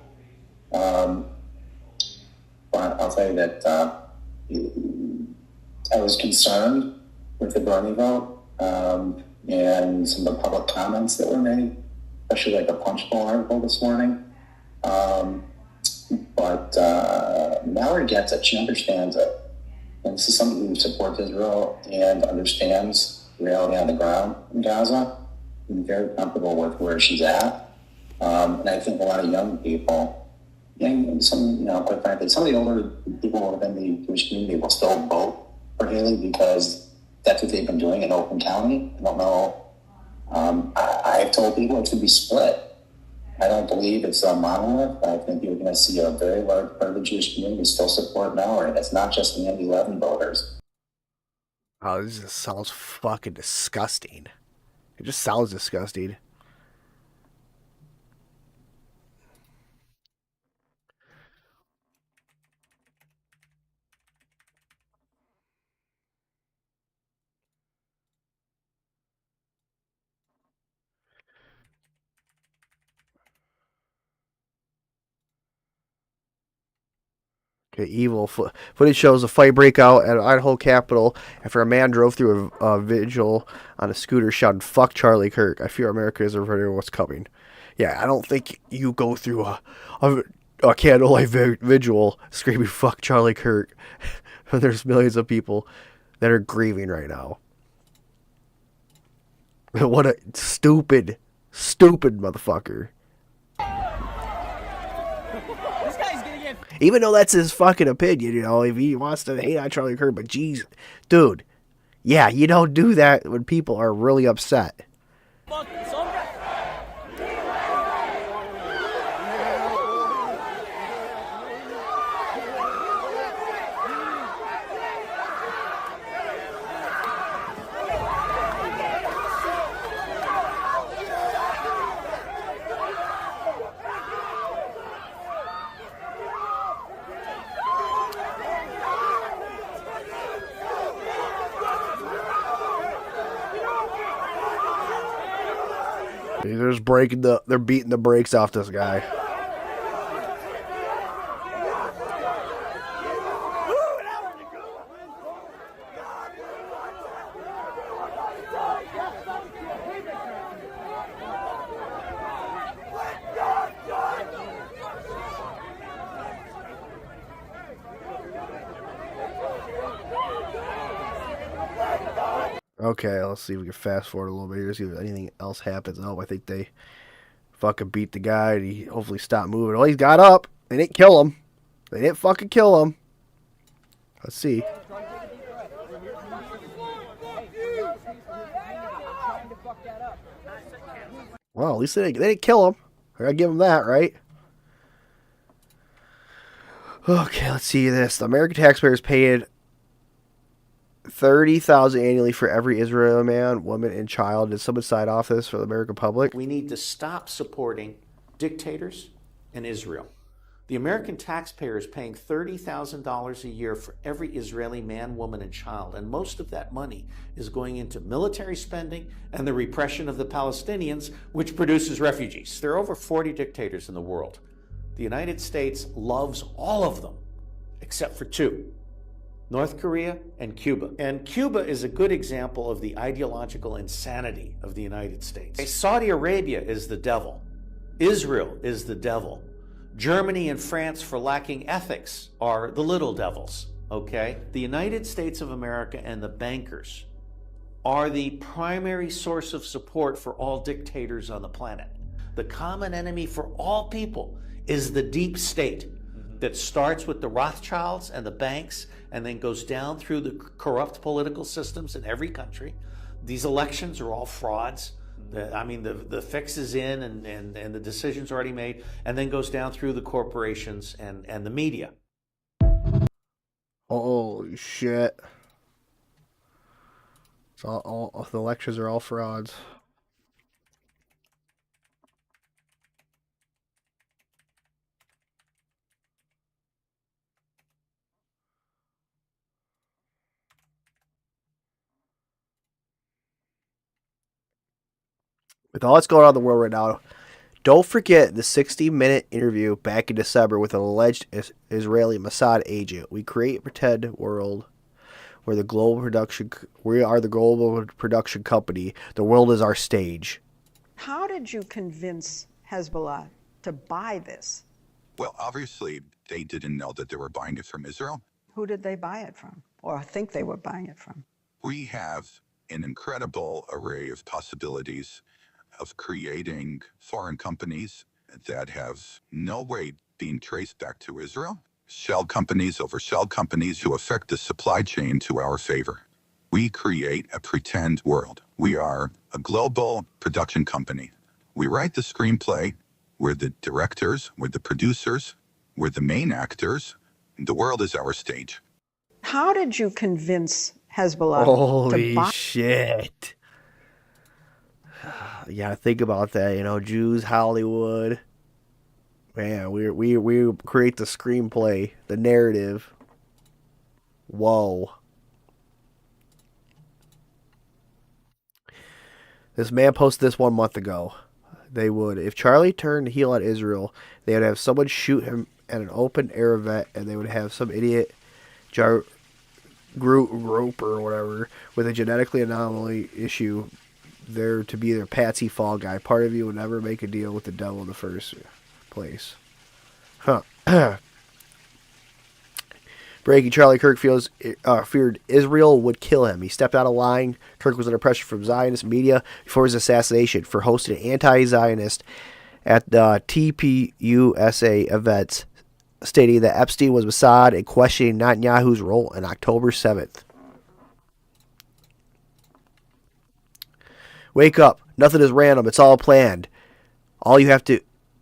But I'll tell you that I was concerned with the Bernie vote and some of the public comments that were made, especially like a Punchbowl article this morning. But Mallory gets it. She understands it. And this is somebody who supports Israel and understands reality on the ground in Gaza. I'm very comfortable with where she's at. And I think a lot of young people, and some, quite frankly, some of the older people within the Jewish community will still vote for Haley because that's what they've been doing in Oakland County. I don't know. I've told people it should be split. I don't believe it's a monolith. I think you're going to see a very large part of the Jewish community still support Mallory. That's not just the Andy Levin voters. Oh, this just sounds fucking disgusting. It just sounds disgusting. Okay, evil footage shows a fight break out at Idaho Capitol after a man drove through a vigil on a scooter shouting, "Fuck Charlie Kirk. I fear America is ready for what's coming." Yeah, I don't think you go through a candlelight vigil screaming, "Fuck Charlie Kirk." There's millions of people that are grieving right now. What a stupid motherfucker. Even though that's his fucking opinion, if he wants to hate on Charlie Kirk, but geez, dude, yeah, you don't do that when people are really upset. They're just they're beating the brakes off this guy. Okay, let's see if we can fast forward a little bit here, see if anything else happens. Oh, I think they fucking beat the guy. And he hopefully stopped moving. Oh, he's got up. They didn't kill him. They didn't fucking kill him. Let's see. Well, at least they didn't kill him. I gotta give him that, right? Okay, let's see this. The American taxpayers paid $30,000 annually for every Israeli man, woman, and child. Did someone sign off this for the American public? We need to stop supporting dictators in Israel. The American taxpayer is paying $30,000 a year for every Israeli man, woman, and child, and most of that money is going into military spending and the repression of the Palestinians, which produces refugees. There are over 40 dictators in the world. The United States loves all of them, except for two. North Korea and Cuba. And Cuba is a good example of the ideological insanity of the United States. Saudi Arabia is the devil. Israel is the devil. Germany and France, for lacking ethics, are the little devils, okay? The United States of America and the bankers are the primary source of support for all dictators on the planet. The common enemy for all people is the deep state that starts with the Rothschilds and the banks and then goes down through the corrupt political systems in every country. These elections are all frauds. The fix is in and the decision's already made, and then goes down through the corporations and the media. Holy shit. It's all the elections are all frauds. With all that's going on in the world right now, don't forget the 60-minute interview back in December with an alleged Israeli Mossad agent. We create a pretend world where we are the global production company. The world is our stage. How did you convince Hezbollah to buy this? Well, obviously, they didn't know that they were buying it from Israel. Who did they buy it from, or think they were buying it from? We have an incredible array of possibilities of creating foreign companies that have no way being traced back to Israel. Shell companies over shell companies who affect the supply chain to our favor. We create a pretend world. We are a global production company. We write the screenplay. We're the directors. We're the producers. We're the main actors. The world is our stage. How did you convince Hezbollah Holy to buy? shit. You gotta think about that, Jews, Hollywood. Man, we create the screenplay, the narrative. Whoa. This man posted this 1 month ago. They would, if Charlie turned heel on Israel, they would have someone shoot him at an open air event, and they would have some idiot group or whatever with a genetically anomaly issue there to be their patsy fall guy. Part of you would never make a deal with the devil in the first place. Huh. Breaking, Charlie Kirk feared Israel would kill him. He stepped out of line. Kirk was under pressure from Zionist media before his assassination for hosting an anti-Zionist at the TPUSA events, stating that Epstein was Mossad and questioning Netanyahu's role on October 7th. Wake up. Nothing is random. It's all planned. All you have to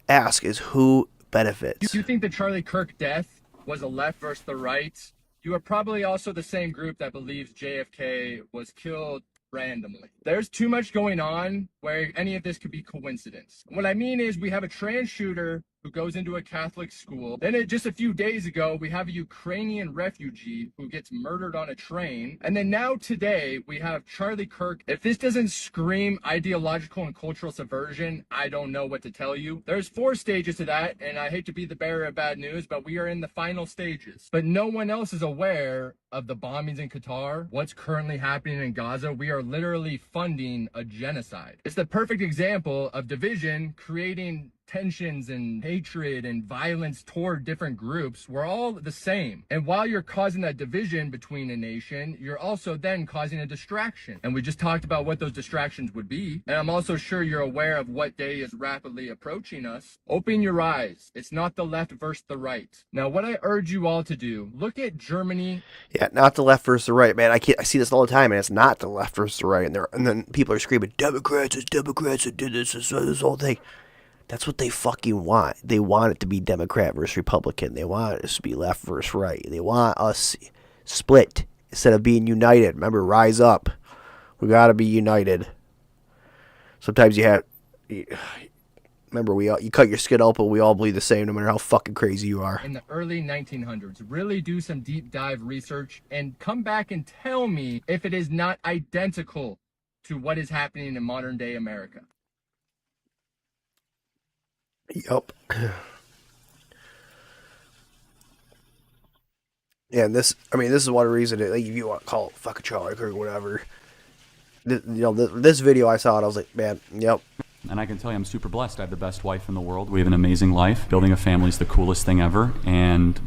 ask is who benefits. You think the Charlie Kirk death was the left versus the right? You are probably also the same group that believes JFK was killed randomly. There's too much going on where any of this could be coincidence. What I mean is we have a trans shooter who goes into a Catholic school. Then just a few days ago, we have a Ukrainian refugee who gets murdered on a train. And then now today, we have Charlie Kirk. If this doesn't scream ideological and cultural subversion, I don't know what to tell you. There's 4 stages to that, and I hate to be the bearer of bad news, but we are in the final stages. But no one else is aware of the bombings in Qatar, what's currently happening in Gaza. We are literally funding a genocide. It's the perfect example of division creating tensions and hatred and violence toward different groups. We're all the same. And while you're causing that division between a nation, you're also then causing a distraction. And we just talked about what those distractions would be. And I'm also sure you're aware of what day is rapidly approaching us. Open your eyes. It's not the left versus the right. Now, what I urge you all to do, look at Germany. Yeah, not the left versus the right, man. I see this all the time, and it's not the left versus the right. And then people are screaming, Democrats that did this whole thing. That's what they fucking want. They want it to be Democrat versus Republican. They want us to be left versus right. They want us split instead of being united. Remember, rise up. We gotta be united. Sometimes remember, you cut your skin open, we all bleed the same, no matter how fucking crazy you are. In the early 1900s, really do some deep dive research and come back and tell me if it is not identical to what is happening in modern day America. Yup. Yeah, and this is one reason that, like, if you want to call it fucking Charlie Kirk or whatever, this video I saw it, I was like, man, yep. And I can tell you I'm super blessed. I have the best wife in the world. We have an amazing life. Building a family is the coolest thing ever. And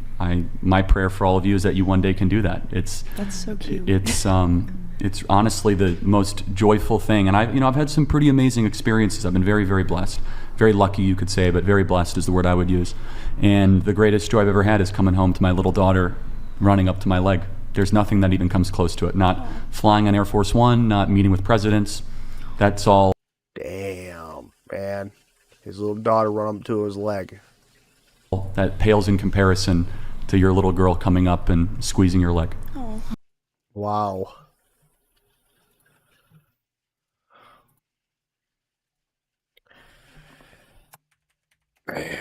my prayer for all of you is that you one day can do that. That's so cute. It's honestly the most joyful thing. And I've had some pretty amazing experiences. I've been very, very blessed. Very lucky, you could say, but very blessed is the word I would use. And the greatest joy I've ever had is coming home to my little daughter running up to my leg. There's nothing that even comes close to it. Not flying on Air Force One, not meeting with presidents. That's all. Damn, man. His little daughter run up to his leg. That pales in comparison to your little girl coming up and squeezing your leg. Oh. Wow. Man.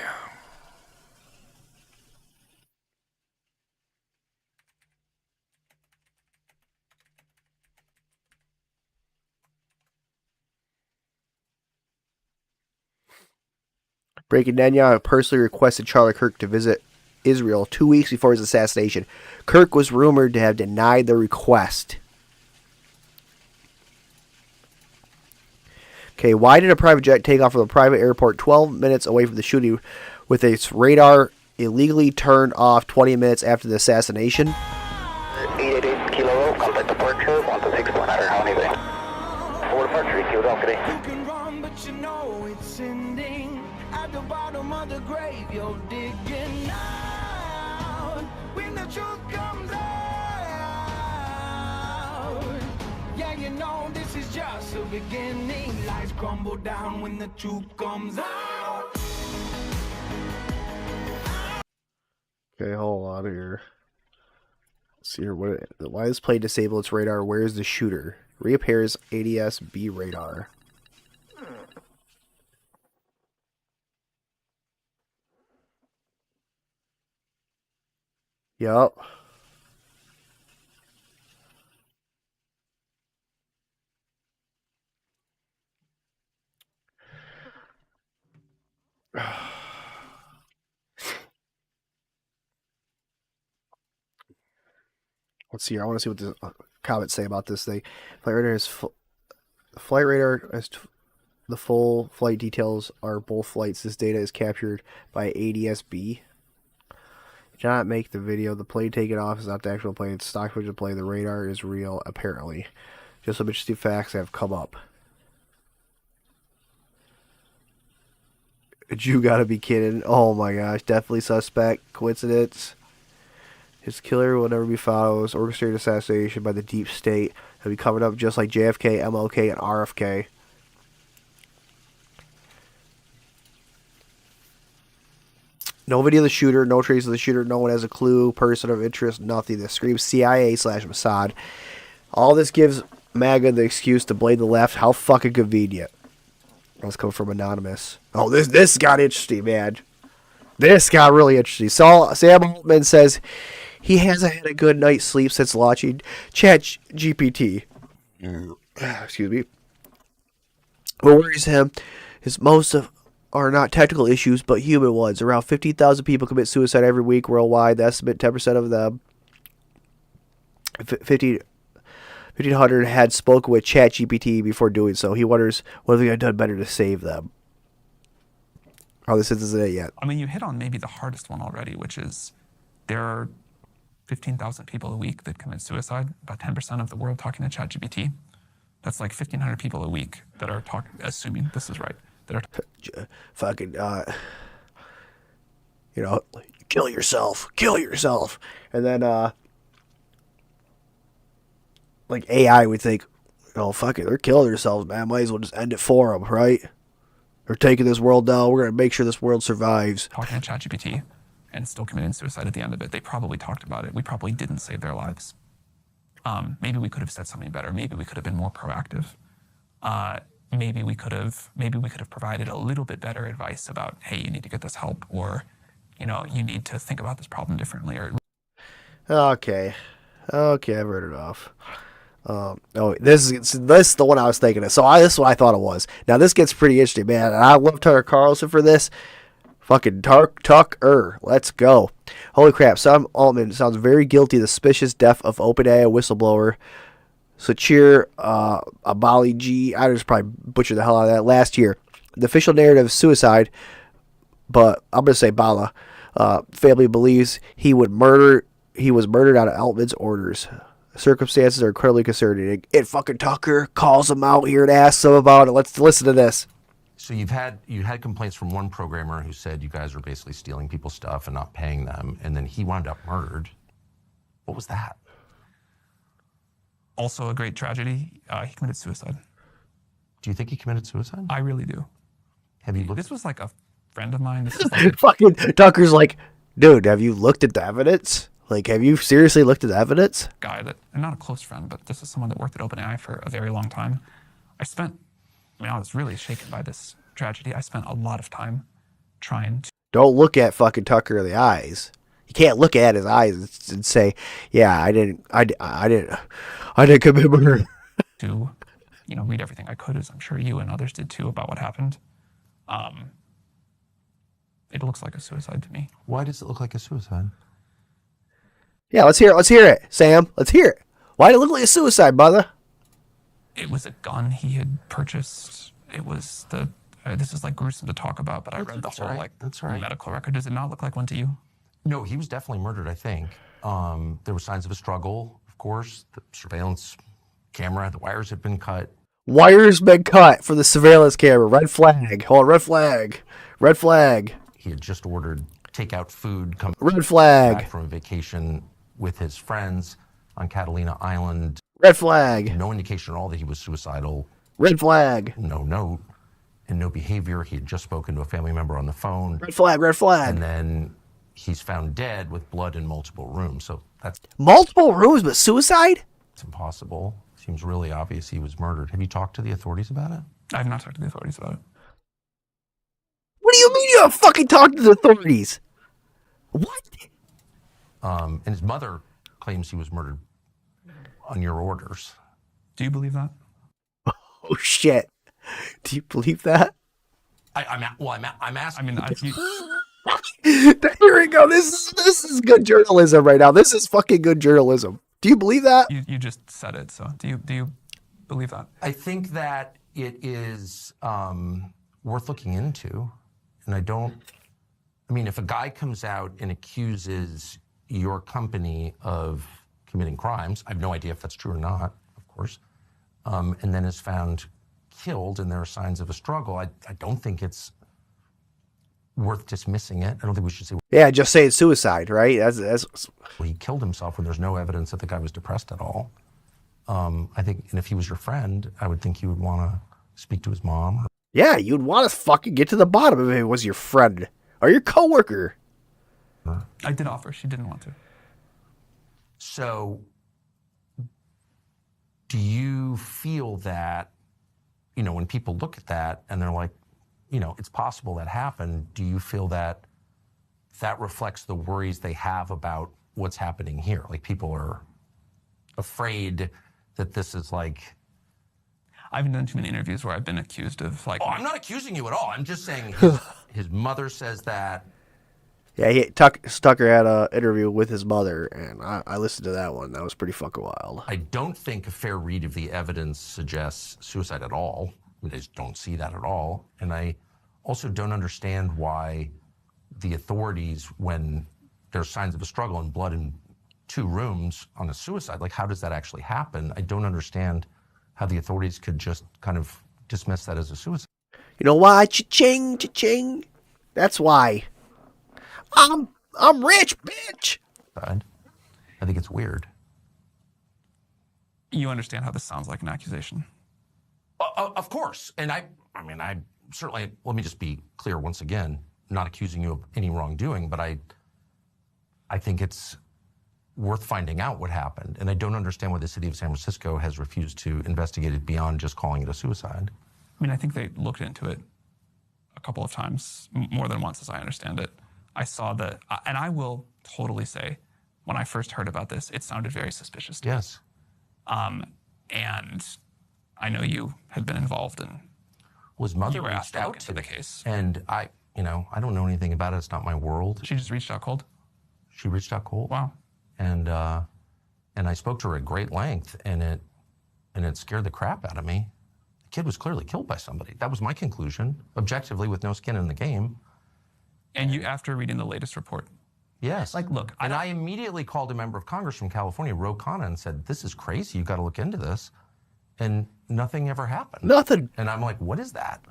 Breaking Netanyahu personally requested Charlie Kirk to visit Israel 2 weeks before his assassination. Kirk was rumored to have denied the request. Okay, why did a private jet take off from a private airport 12 minutes away from the shooting with its radar illegally turned off 20 minutes after the assassination? 888 Kilo, contact the departure, 126 Planner, how anything? For departure, Kilo Valkyrie. You can run, but you know it's ending. At the bottom of the grave, you're digging out. When the truth comes out. Yeah, you know this is just the beginning. Lights crumble down when the truth comes out. Okay, hold on here. Let's see here. Why is plane disable its radar? Where is the shooter? Reappears ADS-B radar. Yup. Let's see here. I want to see what the comments say about this thing. Flight radar has the full flight details are both flights. This data is captured by ADS-B. Do not make the video. The plane taking off is not the actual plane. It's stock footage of the plane. The radar is real, apparently. Just some interesting facts that have come up. You gotta be kidding. Oh my gosh. Definitely suspect. Coincidence. His killer will never be found. It was orchestrated assassination by the deep state. He'll be covered up just like JFK, MLK, and RFK. No video of the shooter, no trace of the shooter, no one has a clue, person of interest, nothing. This screams CIA/Mossad. All this gives MAGA the excuse to blame the left. How fucking convenient. Let's come from Anonymous. Oh, this got interesting, man. This got really interesting. So Sam Altman says he hasn't had a good night's sleep since launching ChatGPT. Excuse me. What worries him is most of are not technical issues, but human ones. Around 15,000 people commit suicide every week worldwide. The estimate 10% of them, 1,500, had spoken with ChatGPT before doing so. He wonders whether they have done better to save them. Oh, this isn't it yet. I mean, you hit on maybe the hardest one already, which is there are 15,000 people a week that commit suicide, about 10% of the world talking to ChatGPT. That's like 1,500 people a week that are talking, assuming this is right, that are fucking, kill yourself. And then, like AI would think, fuck it, they're killing themselves, man. Might as well just end it for them, right? They're taking this world down. We're going to make sure this world survives. Talking to ChatGPT and still committing suicide at the end of it. They probably talked about it. We probably didn't save their lives. Maybe we could have said something better. Maybe we could have been more proactive. Maybe we could have provided a little bit better advice about, hey, you need to get this help, or, you need to think about this problem differently. Or Okay, I've heard it off. This is the one I was thinking of. So this is what I thought it was. Now this gets pretty interesting, man. And I love Tucker Carlson for this. Fucking Tucker. Let's go. Holy crap. Sam Altman sounds very guilty of the suspicious death of OpenAI whistleblower Satirical Abali. I just probably butchered the hell out of that last year. The official narrative is suicide, but I'm going to say Bala. Family believes he was murdered out of Altman's orders. Circumstances are incredibly concerning. And fucking Tucker calls him out here and asks him about it. Let's listen to this. So you had complaints from one programmer who said you guys are basically stealing people's stuff and not paying them, and then he wound up murdered. What was that? Also a great tragedy. He committed suicide. Do you think he committed suicide? I really do. Have you looked? This was like a friend of mine. This is like fucking Tucker's like, dude, have you looked at the evidence? Like, have you seriously looked at the evidence? Guy that, and not a close friend, but this is someone that worked at OpenAI for a very long time. I was really shaken by this tragedy. I spent a lot of time trying to. Don't look at fucking Tucker in the eyes. You can't look at his eyes and say, yeah, I didn't commit murder. To, read everything I could, as I'm sure you and others did too, about what happened. It looks like a suicide to me. Why does it look like a suicide? Yeah, let's hear it, Sam. Let's hear it. Why did it look like a suicide, brother? It was a gun he had purchased. It was this is like gruesome to talk about, but I read the whole medical record. Does it not look like one to you? No, he was definitely murdered, I think. There were signs of a struggle, of course. The surveillance camera, the wires had been cut. Wires been cut for the surveillance camera. Red flag. Hold on, red flag. Red flag. He had just ordered takeout food. Red flag. Back from a vacation with his friends on Catalina Island. Red flag. No indication at all that he was suicidal. Red flag. No note and no behavior. He had just spoken to a family member on the phone. Red flag, red flag. And then he's found dead with blood in multiple rooms. So that's... Multiple rooms, but suicide? It's impossible. Seems really obvious he was murdered. Have you talked to the authorities about it? I have not talked to the authorities about it. What do you mean you haven't fucking talked to the authorities? What? And his mother claims he was murdered on your orders. Do you believe that? Oh shit! Do you believe that? I'm asking. Here we go. This is good journalism right now. This is fucking good journalism. Do you believe that? You just said it. So do you believe that? I think that it is worth looking into, and if a guy comes out and accuses your company of committing crimes, I have no idea if that's true or not, of course, and then is found killed and there are signs of a struggle, I don't think it's worth dismissing it. I don't think we should say... Yeah, just say it's suicide, right? That's... Well, he killed himself when there's no evidence that the guy was depressed at all. I think, and if he was your friend, I would think you would want to speak to his mom. Yeah, you'd want to fucking get to the bottom of it if it was your friend or your coworker. I did offer. She didn't want to. So, do you feel that, when people look at that and they're like, it's possible that happened, do you feel that that reflects the worries they have about what's happening here. Like, people are afraid that this is like... I haven't done too many interviews where I've been accused of like... Oh, I'm not accusing you at all. I'm just saying his mother says that. Yeah, Tucker had an interview with his mother, and I listened to that one. That was pretty fucking wild. I don't think a fair read of the evidence suggests suicide at all. I just don't see that at all. And I also don't understand why the authorities, when there's signs of a struggle and blood in 2 rooms on a suicide, like, how does that actually happen? I don't understand how the authorities could just kind of dismiss that as a suicide. You know why? Cha-ching, cha-ching. That's why. I'm rich, bitch. I think it's weird. You understand how this sounds like an accusation? Of course. And I certainly, let me just be clear once again, not accusing you of any wrongdoing, but I think it's worth finding out what happened. And I don't understand why the city of San Francisco has refused to investigate it beyond just calling it a suicide. I mean, I think they looked into it a couple of times, more than once, as I understand it. I saw and I will totally say, when I first heard about this, it sounded very suspicious to me. Yes. And I know you had been involved in... Was mother you were asked reached to out look into the case. And I don't know anything about it. It's not my world. She just reached out cold? She reached out cold. Wow. And I spoke to her at great length, and it scared the crap out of me. The kid was clearly killed by somebody. That was my conclusion, objectively, with no skin in the game. And you, after reading the latest report? Yes. Like, look, I immediately called a member of Congress from California, Ro Khanna, and said, this is crazy. You got to look into this. And nothing ever happened. Nothing. And I'm like, what is that?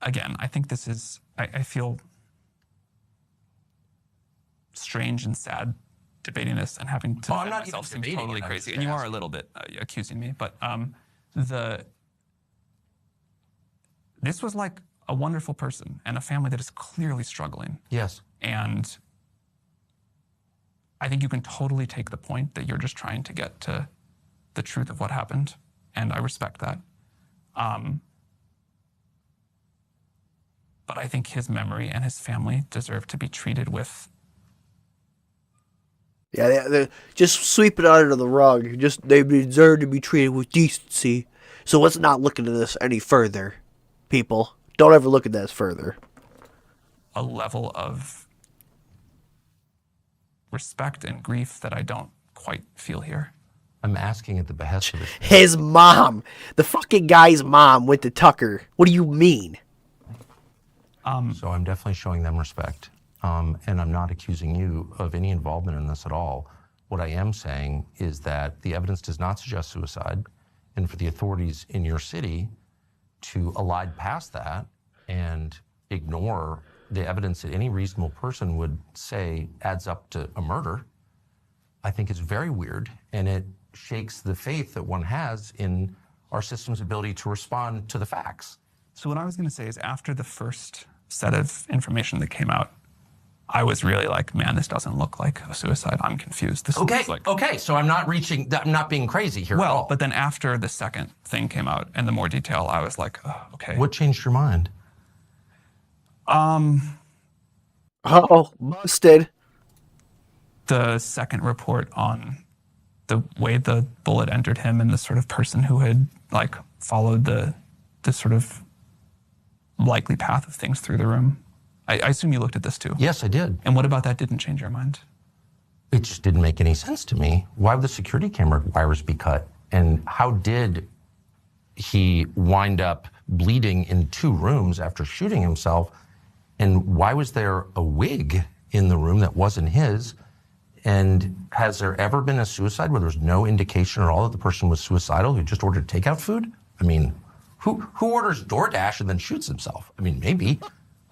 Again, I think this is, I feel strange and sad debating this and having to I'm not myself even seem totally crazy. And you are a little bit accusing me, but this was like a wonderful person and a family that is clearly struggling. Yes. And I think you can totally take the point that you're just trying to get to the truth of what happened, and I respect that. But I think his memory and his family deserve to be treated with... Yeah, they just sweep it under the rug. They deserve to be treated with decency. So let's not look into this any further, people. Don't ever look at this further. A level of respect and grief that I don't quite feel here. I'm asking at the behest of his mom. The fucking guy's mom went to Tucker. What do you mean? So I'm definitely showing them respect. And I'm not accusing you of any involvement in this at all. What I am saying is that the evidence does not suggest suicide, and for the authorities in your city to elide past that and ignore the evidence that any reasonable person would say adds up to a murder, I think is very weird, and it shakes the faith that one has in our system's ability to respond to the facts. So what I was going to say is, after the first set of information that came out, I was really like, man, this doesn't look like a suicide. I'm confused. This Okay, looks like... okay, so I'm not being crazy here at all. Well, but then after the second thing came out and the more detail, I was like, oh, okay. What changed your mind? Busted. The second report on the way the bullet entered him and the sort of person who had like followed the sort of likely path of things through the room. I assume you looked at this too. Yes, I did. And what about that didn't change your mind? It just didn't make any sense to me. Why would the security camera wires be cut? And how did he wind up bleeding in 2 rooms after shooting himself? And why was there a wig in the room that wasn't his? And has there ever been a suicide where there's no indication at all that the person was suicidal, who just ordered takeout food? I mean, who orders DoorDash and then shoots himself? I mean, maybe.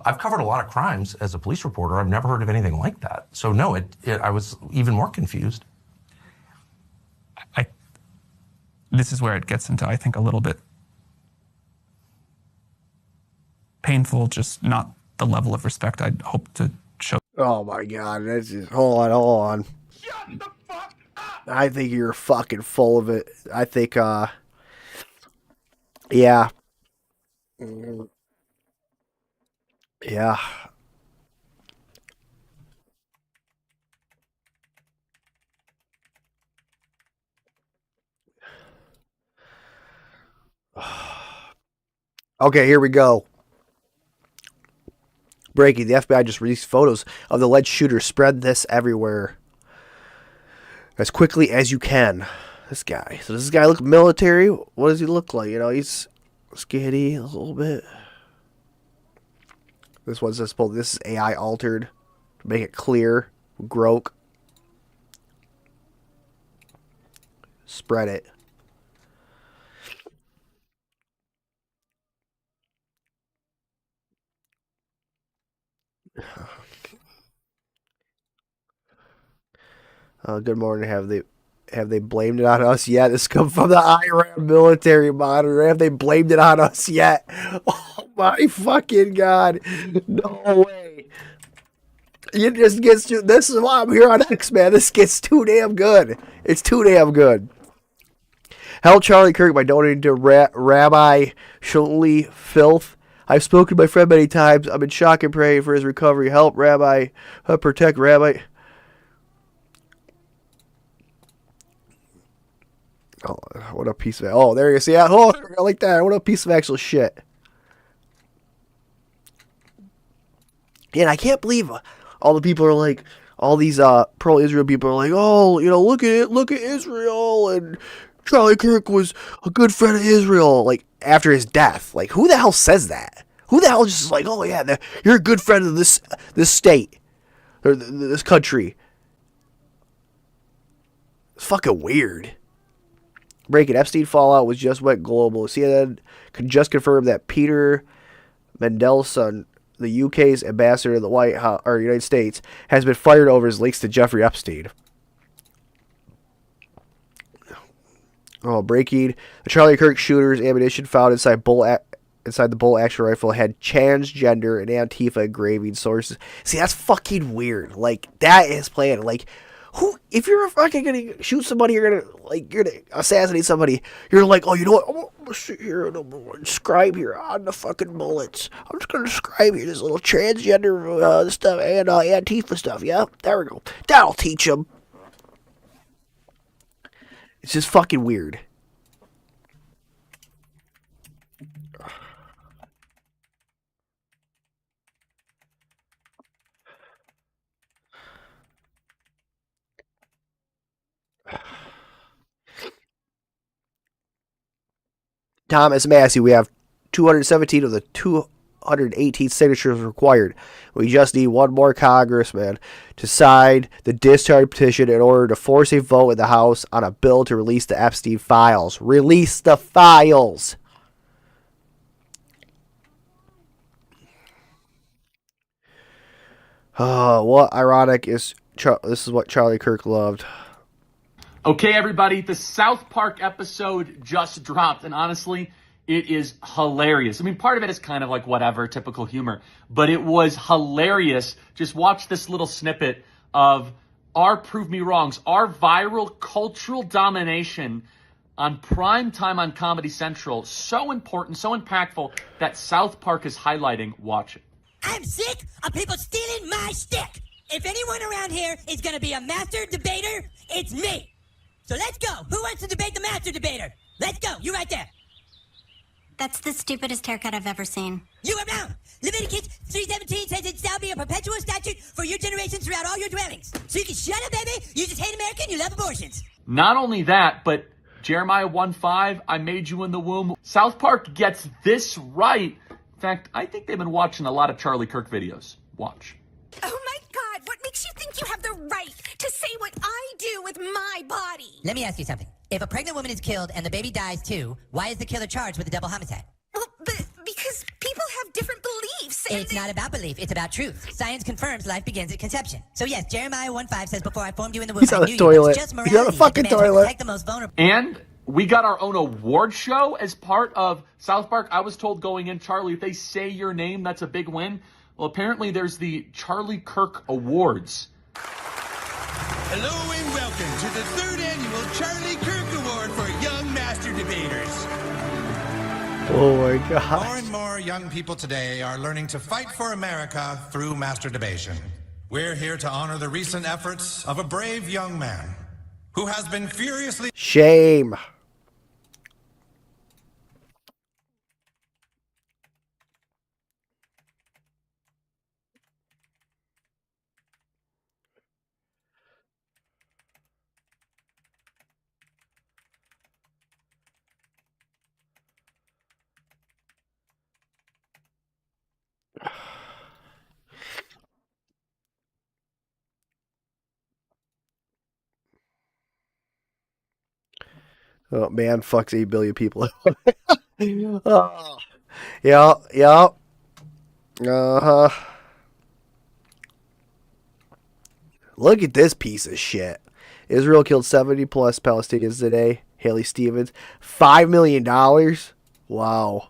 I've covered a lot of crimes as a police reporter. I've never heard of anything like that. So no, I was even more confused. This is where it gets into, I think, a little bit painful, just not the level of respect I'd hope to show. Oh my God, that's just, hold on. Shut the fuck up! I think you're fucking full of it. I think, yeah. Yeah. Okay, here we go. Breaking. The FBI just released photos of the alleged shooter. Spread this everywhere as quickly as you can. This guy. So does this guy look military? What does he look like? You know, he's skinny a little bit. This one's just supposed. This is AI altered to make it clear. Groke. Spread it. Good morning. Have they blamed it on us yet? This comes from the Iran military monitor. Have they blamed it on us yet? Oh my fucking god! No way. It just gets too. This is why I'm here on X, man. This gets too damn good. It's too damn good. Help Charlie Kirk by donating to Rabbi Shuley Filth. I've spoken to my friend many times. I'm in shock and praying for his recovery. Help Rabbi. Protect Rabbi. Oh, what a piece of... Oh, there you see that. Oh, I like that. What a piece of actual shit. Yeah, and I can't believe all the people are like... All these pro-Israel people are like, oh, you know, look at it. Look at Israel. And Charlie Kirk was a good friend of Israel. Like, after his death. Like, who the hell says that? Who the hell is just like, oh, yeah, you're a good friend of this state. Or this country. It's fucking weird. Breaking Epstein fallout was just went global. CNN could just confirm that Peter Mendelssohn, the UK's ambassador to the White House or United States, has been fired over his links to Jeffrey Epstein. Oh, breaking: the Charlie Kirk shooter's ammunition found inside the bolt action rifle had transgender and Antifa engraving sources. See, that's fucking weird. Like, that is planned. Like, who? If you're fucking gonna shoot somebody, you're gonna assassinate somebody. You're like, oh, you know what? I'm gonna sit here and I'm gonna inscribe here on the fucking bullets. I'm just gonna inscribe here this little transgender stuff and Antifa stuff. Yeah, there we go. That'll teach them. It's just fucking weird. Thomas Massey, we have 217 of the 218 signatures required. We just need one more congressman to sign the discharge petition in order to force a vote in the House on a bill to release the Epstein files. Release the files! What ironic is... This is what Charlie Kirk loved. Okay, everybody, the South Park episode just dropped, and honestly, it is hilarious. I mean, part of it is kind of like whatever, typical humor, but it was hilarious. Just watch this little snippet of our Prove Me Wrongs, our viral cultural domination on prime time on Comedy Central. So important, so impactful that South Park is highlighting. Watch it. I'm sick of people stealing my stick. If anyone around here is going to be a master debater, it's me. So let's go. Who wants to debate the master debater? Let's go. You right there. That's the stupidest haircut I've ever seen. You are wrong. Leviticus 3:17 says it shall be a perpetual statute for your generations throughout all your dwellings. So you can shut up, baby. You just hate America and you love abortions. Not only that, but Jeremiah 1:5, I made you in the womb. South Park gets this right. In fact, I think they've been watching a lot of Charlie Kirk videos. Watch. Oh my God, what makes you think you have the right to say what I do with my body? Let me ask you something. If a pregnant woman is killed and the baby dies too, why is the killer charged with a double homicide? Well, because people have different beliefs. It's not about belief, it's about truth. Science confirms life begins at conception. So yes, Jeremiah 1:5 says, before I formed you in the womb, He's on I the knew you. toilet. It's just He's on the morality fucking that demands we toilet. protect the most vulnerable. And we got our own award show as part of South Park. I was told going in, Charlie, if they say your name, that's a big win. Well, apparently there's the Charlie Kirk Awards. Hello and welcome to the 3rd annual Charlie Kirk Award for Young Master Debaters. Oh my God. More and more young people today are learning to fight for America through masturbation. We're here to honor the recent efforts of a brave young man who has been furiously... Shame. Oh, man fucks 8 billion people. Oh. Yeah, yeah. Uh-huh. Look at this piece of shit. Israel killed 70 plus Palestinians today. Haley Stevens. $5 million? Wow.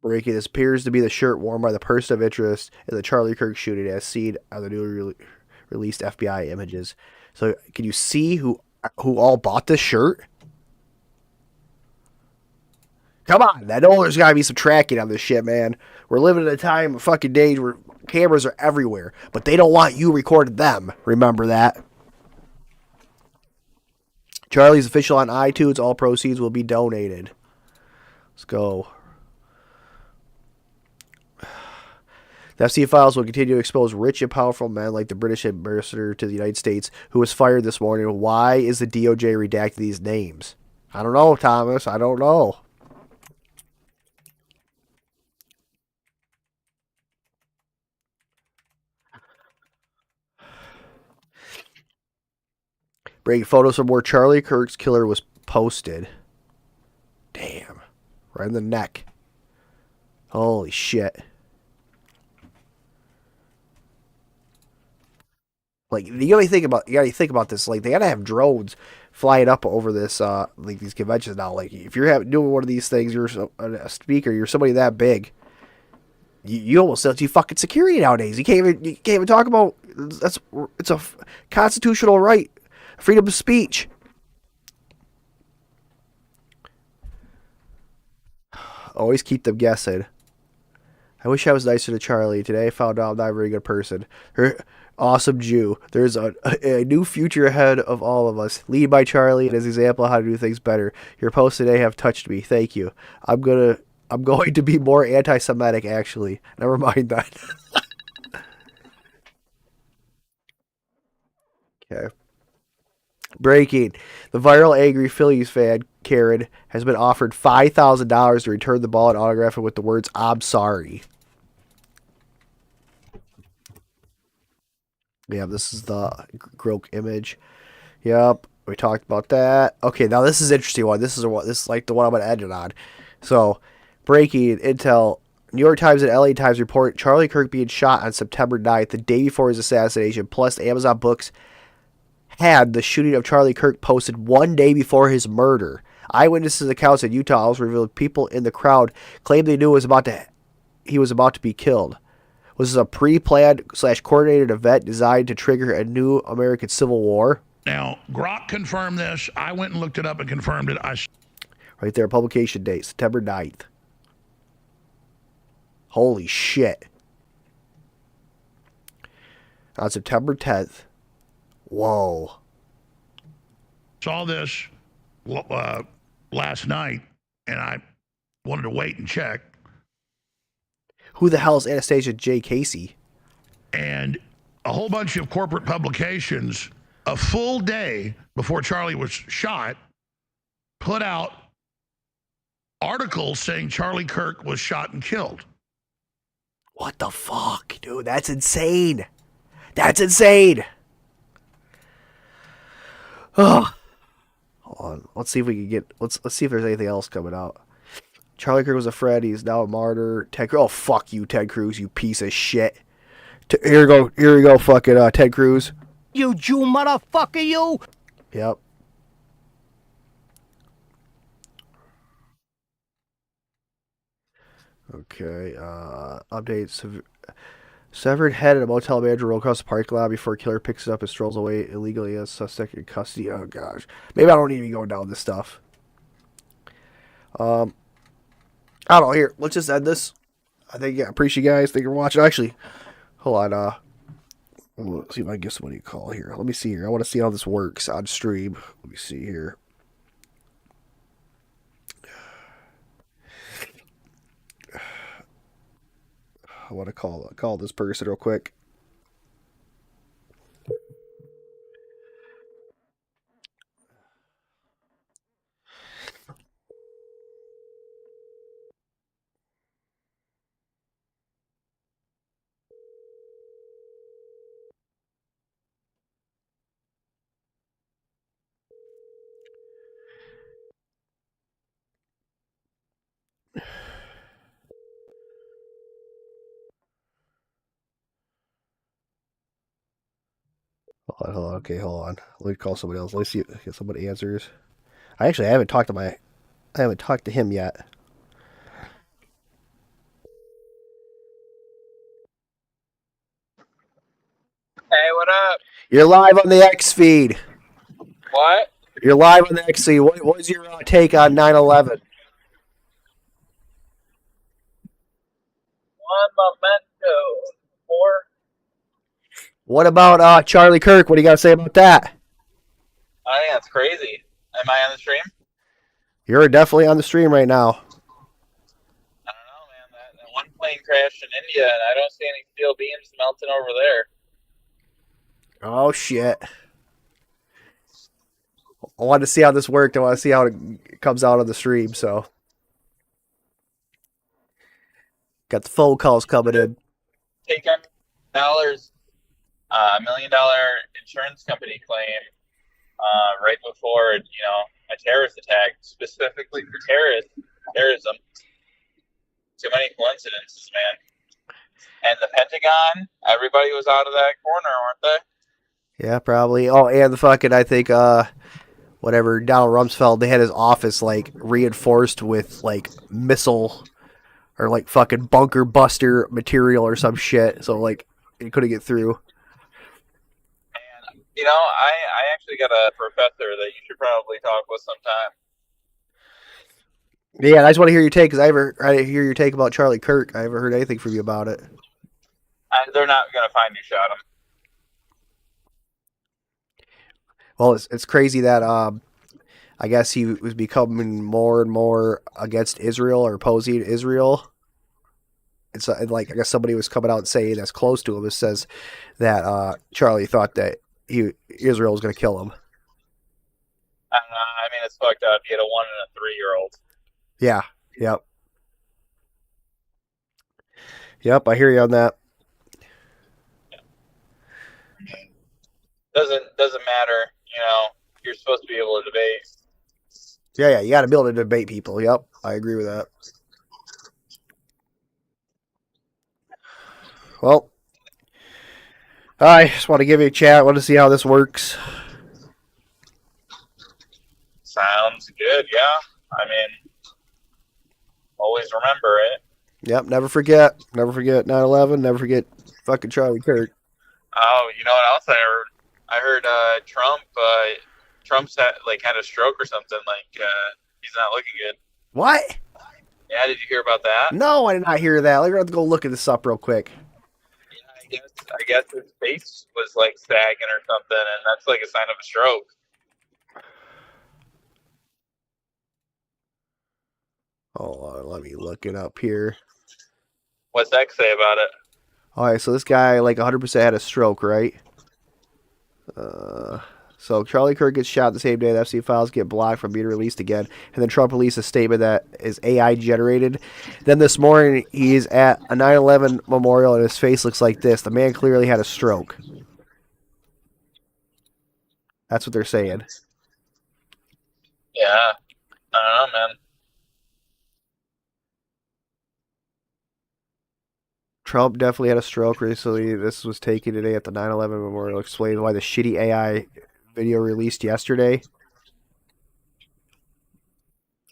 Breaking. This appears to be the shirt worn by the person of interest in the Charlie Kirk shooting, as seen on the newly released FBI images. So, can you see who all bought this shirt? Come on, I know there's got to be some tracking on this shit, man. We're living in a time of fucking days where cameras are everywhere, but they don't want you recording them. Remember that. Charlie's official on iTunes. All proceeds will be donated. Let's go. The FCA files will continue to expose rich and powerful men like the British ambassador to the United States, who was fired this morning. Why is the DOJ redacting these names? I don't know, Thomas. I don't know. Breaking photos from where Charlie Kirk's killer was posted. Damn. Right in the neck. Holy shit. Like, you gotta think about this. Like, they gotta have drones flying up over this, like these conventions now. Like, if you're doing one of these things, you're a speaker, you're somebody that big. You almost you fucking security nowadays. You can't even talk about it's a constitutional right, freedom of speech. Always keep them guessing. I wish I was nicer to Charlie. Today I found out I'm not a very good person. Her awesome Jew. There's a new future ahead of all of us. Lead by Charlie and his example of how to do things better. Your posts today have touched me. Thank you. I'm going to be more anti-Semitic, actually. Never mind that. Okay. Breaking. The viral angry Phillies fan, Karen, has been offered $5,000 to return the ball and autograph it with the words, "I'm sorry." Yeah, this is the Grok image. Yep, we talked about that. Okay, now this is an interesting one. This is like the one I'm going to end it on. So, breaking intel. New York Times and LA Times report Charlie Kirk being shot on September 9th, the day before his assassination. Plus, Amazon Books had the shooting of Charlie Kirk posted one day before his murder. Eyewitnesses' accounts in Utah also revealed people in the crowd claimed they knew he was about to be killed. Was this a pre-planned / coordinated event designed to trigger a new American Civil War? Now, Grok confirmed this. I went and looked it up and confirmed it. Right there, publication date, September 9th. Holy shit. On September 10th. Whoa. Saw this last night, and I wanted to wait and check. Who the hell is Anastasia J. Casey? And a whole bunch of corporate publications, a full day before Charlie was shot, put out articles saying Charlie Kirk was shot and killed. What the fuck, dude? That's insane. That's insane. Oh. Hold on. Let's see if we can get. Let's see if there's anything else coming out. Charlie Kirk was a friend. He's now a martyr. Ted Cruz. Oh, fuck you, Ted Cruz, you piece of shit. Here we go, fucking Ted Cruz. You Jew motherfucker, you. Yep. Okay. Updates. Severed head at a motel manager rolled across the parking lot before killer picks it up and strolls away illegally as suspect in custody. Oh, gosh. Maybe I don't need to be going down this stuff. I don't know. Here, let's just end this. I appreciate you guys. Thank you for watching. Actually, hold on. Let's see if I can give somebody a call here. Let me see here. I want to see how this works on stream. Let me see here. I want to call this person real quick. Hold on. Okay, hold on. Let me call somebody else. Let me see if somebody answers. I haven't talked to him yet. Hey, what up? You're live on the X feed. What? You're live on the X feed. What was your take on 9/11? One memento. Four. What about Charlie Kirk? What do you got to say about that? I think that's crazy. Am I on the stream? You're definitely on the stream right now. I don't know, man. That one plane crashed in India, and I don't see any steel beams melting over there. Oh, shit. I wanted to see how this worked. I want to see how it comes out on the stream, so. Got the phone calls coming in. Take $1 $1 million insurance company claim right before, a terrorist attack, specifically for terrorism. Too many coincidences, man. And the Pentagon, everybody was out of that corner, weren't they? Yeah, probably. Oh, and the fucking, I think, whatever, Donald Rumsfeld, they had his office, like, reinforced with, like, missile or, like, fucking bunker buster material or some shit. So, like, it couldn't get through. And, I actually got a professor that you should probably talk with sometime. Yeah, I just want to hear your take, because I hear your take about Charlie Kirk. I haven't heard anything from you about it. They're not going to find you shot him. Well, it's crazy that I guess he was becoming more and more against Israel or opposing Israel. It's like, I guess somebody was coming out and saying that's close to him. It says that Charlie thought that Israel was going to kill him. I don't know. I mean, it's fucked up. He had a 1 and a 3-year-old. Yeah. Yep. Yep. I hear you on that. Doesn't matter. You're supposed to be able to debate. Yeah. You got to be able to debate people. Yep. I agree with that. Well, I just want to give you a chat. I want to see how this works. Sounds good, yeah. I mean, always remember it. Yep, never forget. Never forget 9/11. Never forget fucking Charlie Kirk. Oh, you know what else I heard? I heard Trump's had a stroke or something. He's not looking good. What? Yeah, did you hear about that? No, I did not hear that. We're going to have to go look at this up real quick. I guess his face was sagging or something, and that's a sign of a stroke. Hold on, let me look it up here. What's that say about it? All right, so this guy 100% had a stroke, right? So Charlie Kirk gets shot the same day. The FC files get blocked from being released again, and then Trump released a statement that is AI generated. Then this morning, he's at a 9/11 memorial, and his face looks like this. The man clearly had a stroke. That's what they're saying. Yeah, I don't know, man. Trump definitely had a stroke recently. This was taken today at the 9/11 memorial. Explains why the shitty AI video released yesterday.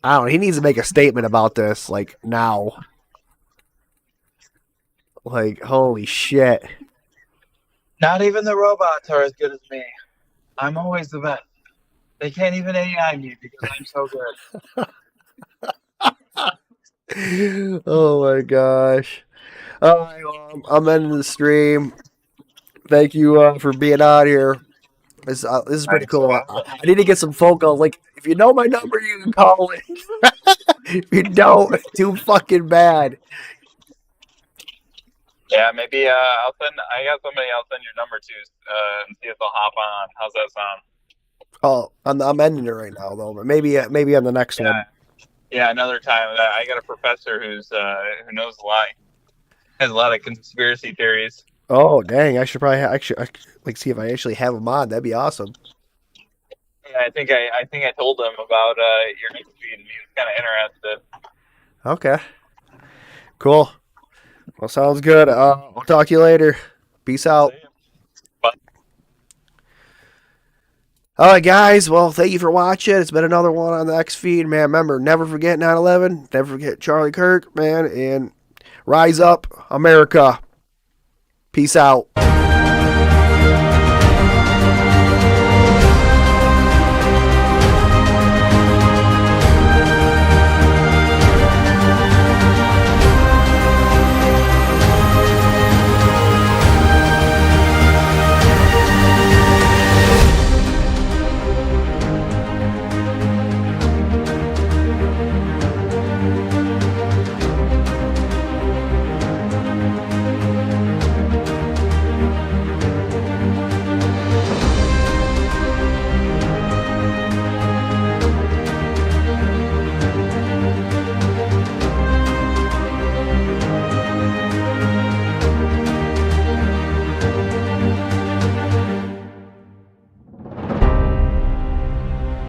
I don't know. He needs to make a statement about this, now. Holy shit. Not even the robots are as good as me. I'm always the best. They can't even AI me because I'm so good. Oh my gosh. All right, well, I'm ending the stream. Thank you for being out here. This is pretty cool. I need to get some phone calls. If you know my number, you can call it. If you don't, it's too fucking bad. Yeah, maybe I got somebody I'll send your number to and see if they'll hop on. How's that sound? Oh, I'm ending it right now though, but maybe on the next one. Yeah, another time. I got a professor who knows a lot. Has a lot of conspiracy theories. Oh dang! I should probably see if I actually have him on. That'd be awesome. Yeah, I think I told him about your next feed, and he was kind of interested. Okay. Cool. Well, sounds good. I'll talk to you later. Peace out. Bye. All right, guys. Well, thank you for watching. It's been another one on the X feed, man. Remember, never forget 9/11. Never forget Charlie Kirk, man. And rise up, America. Peace out.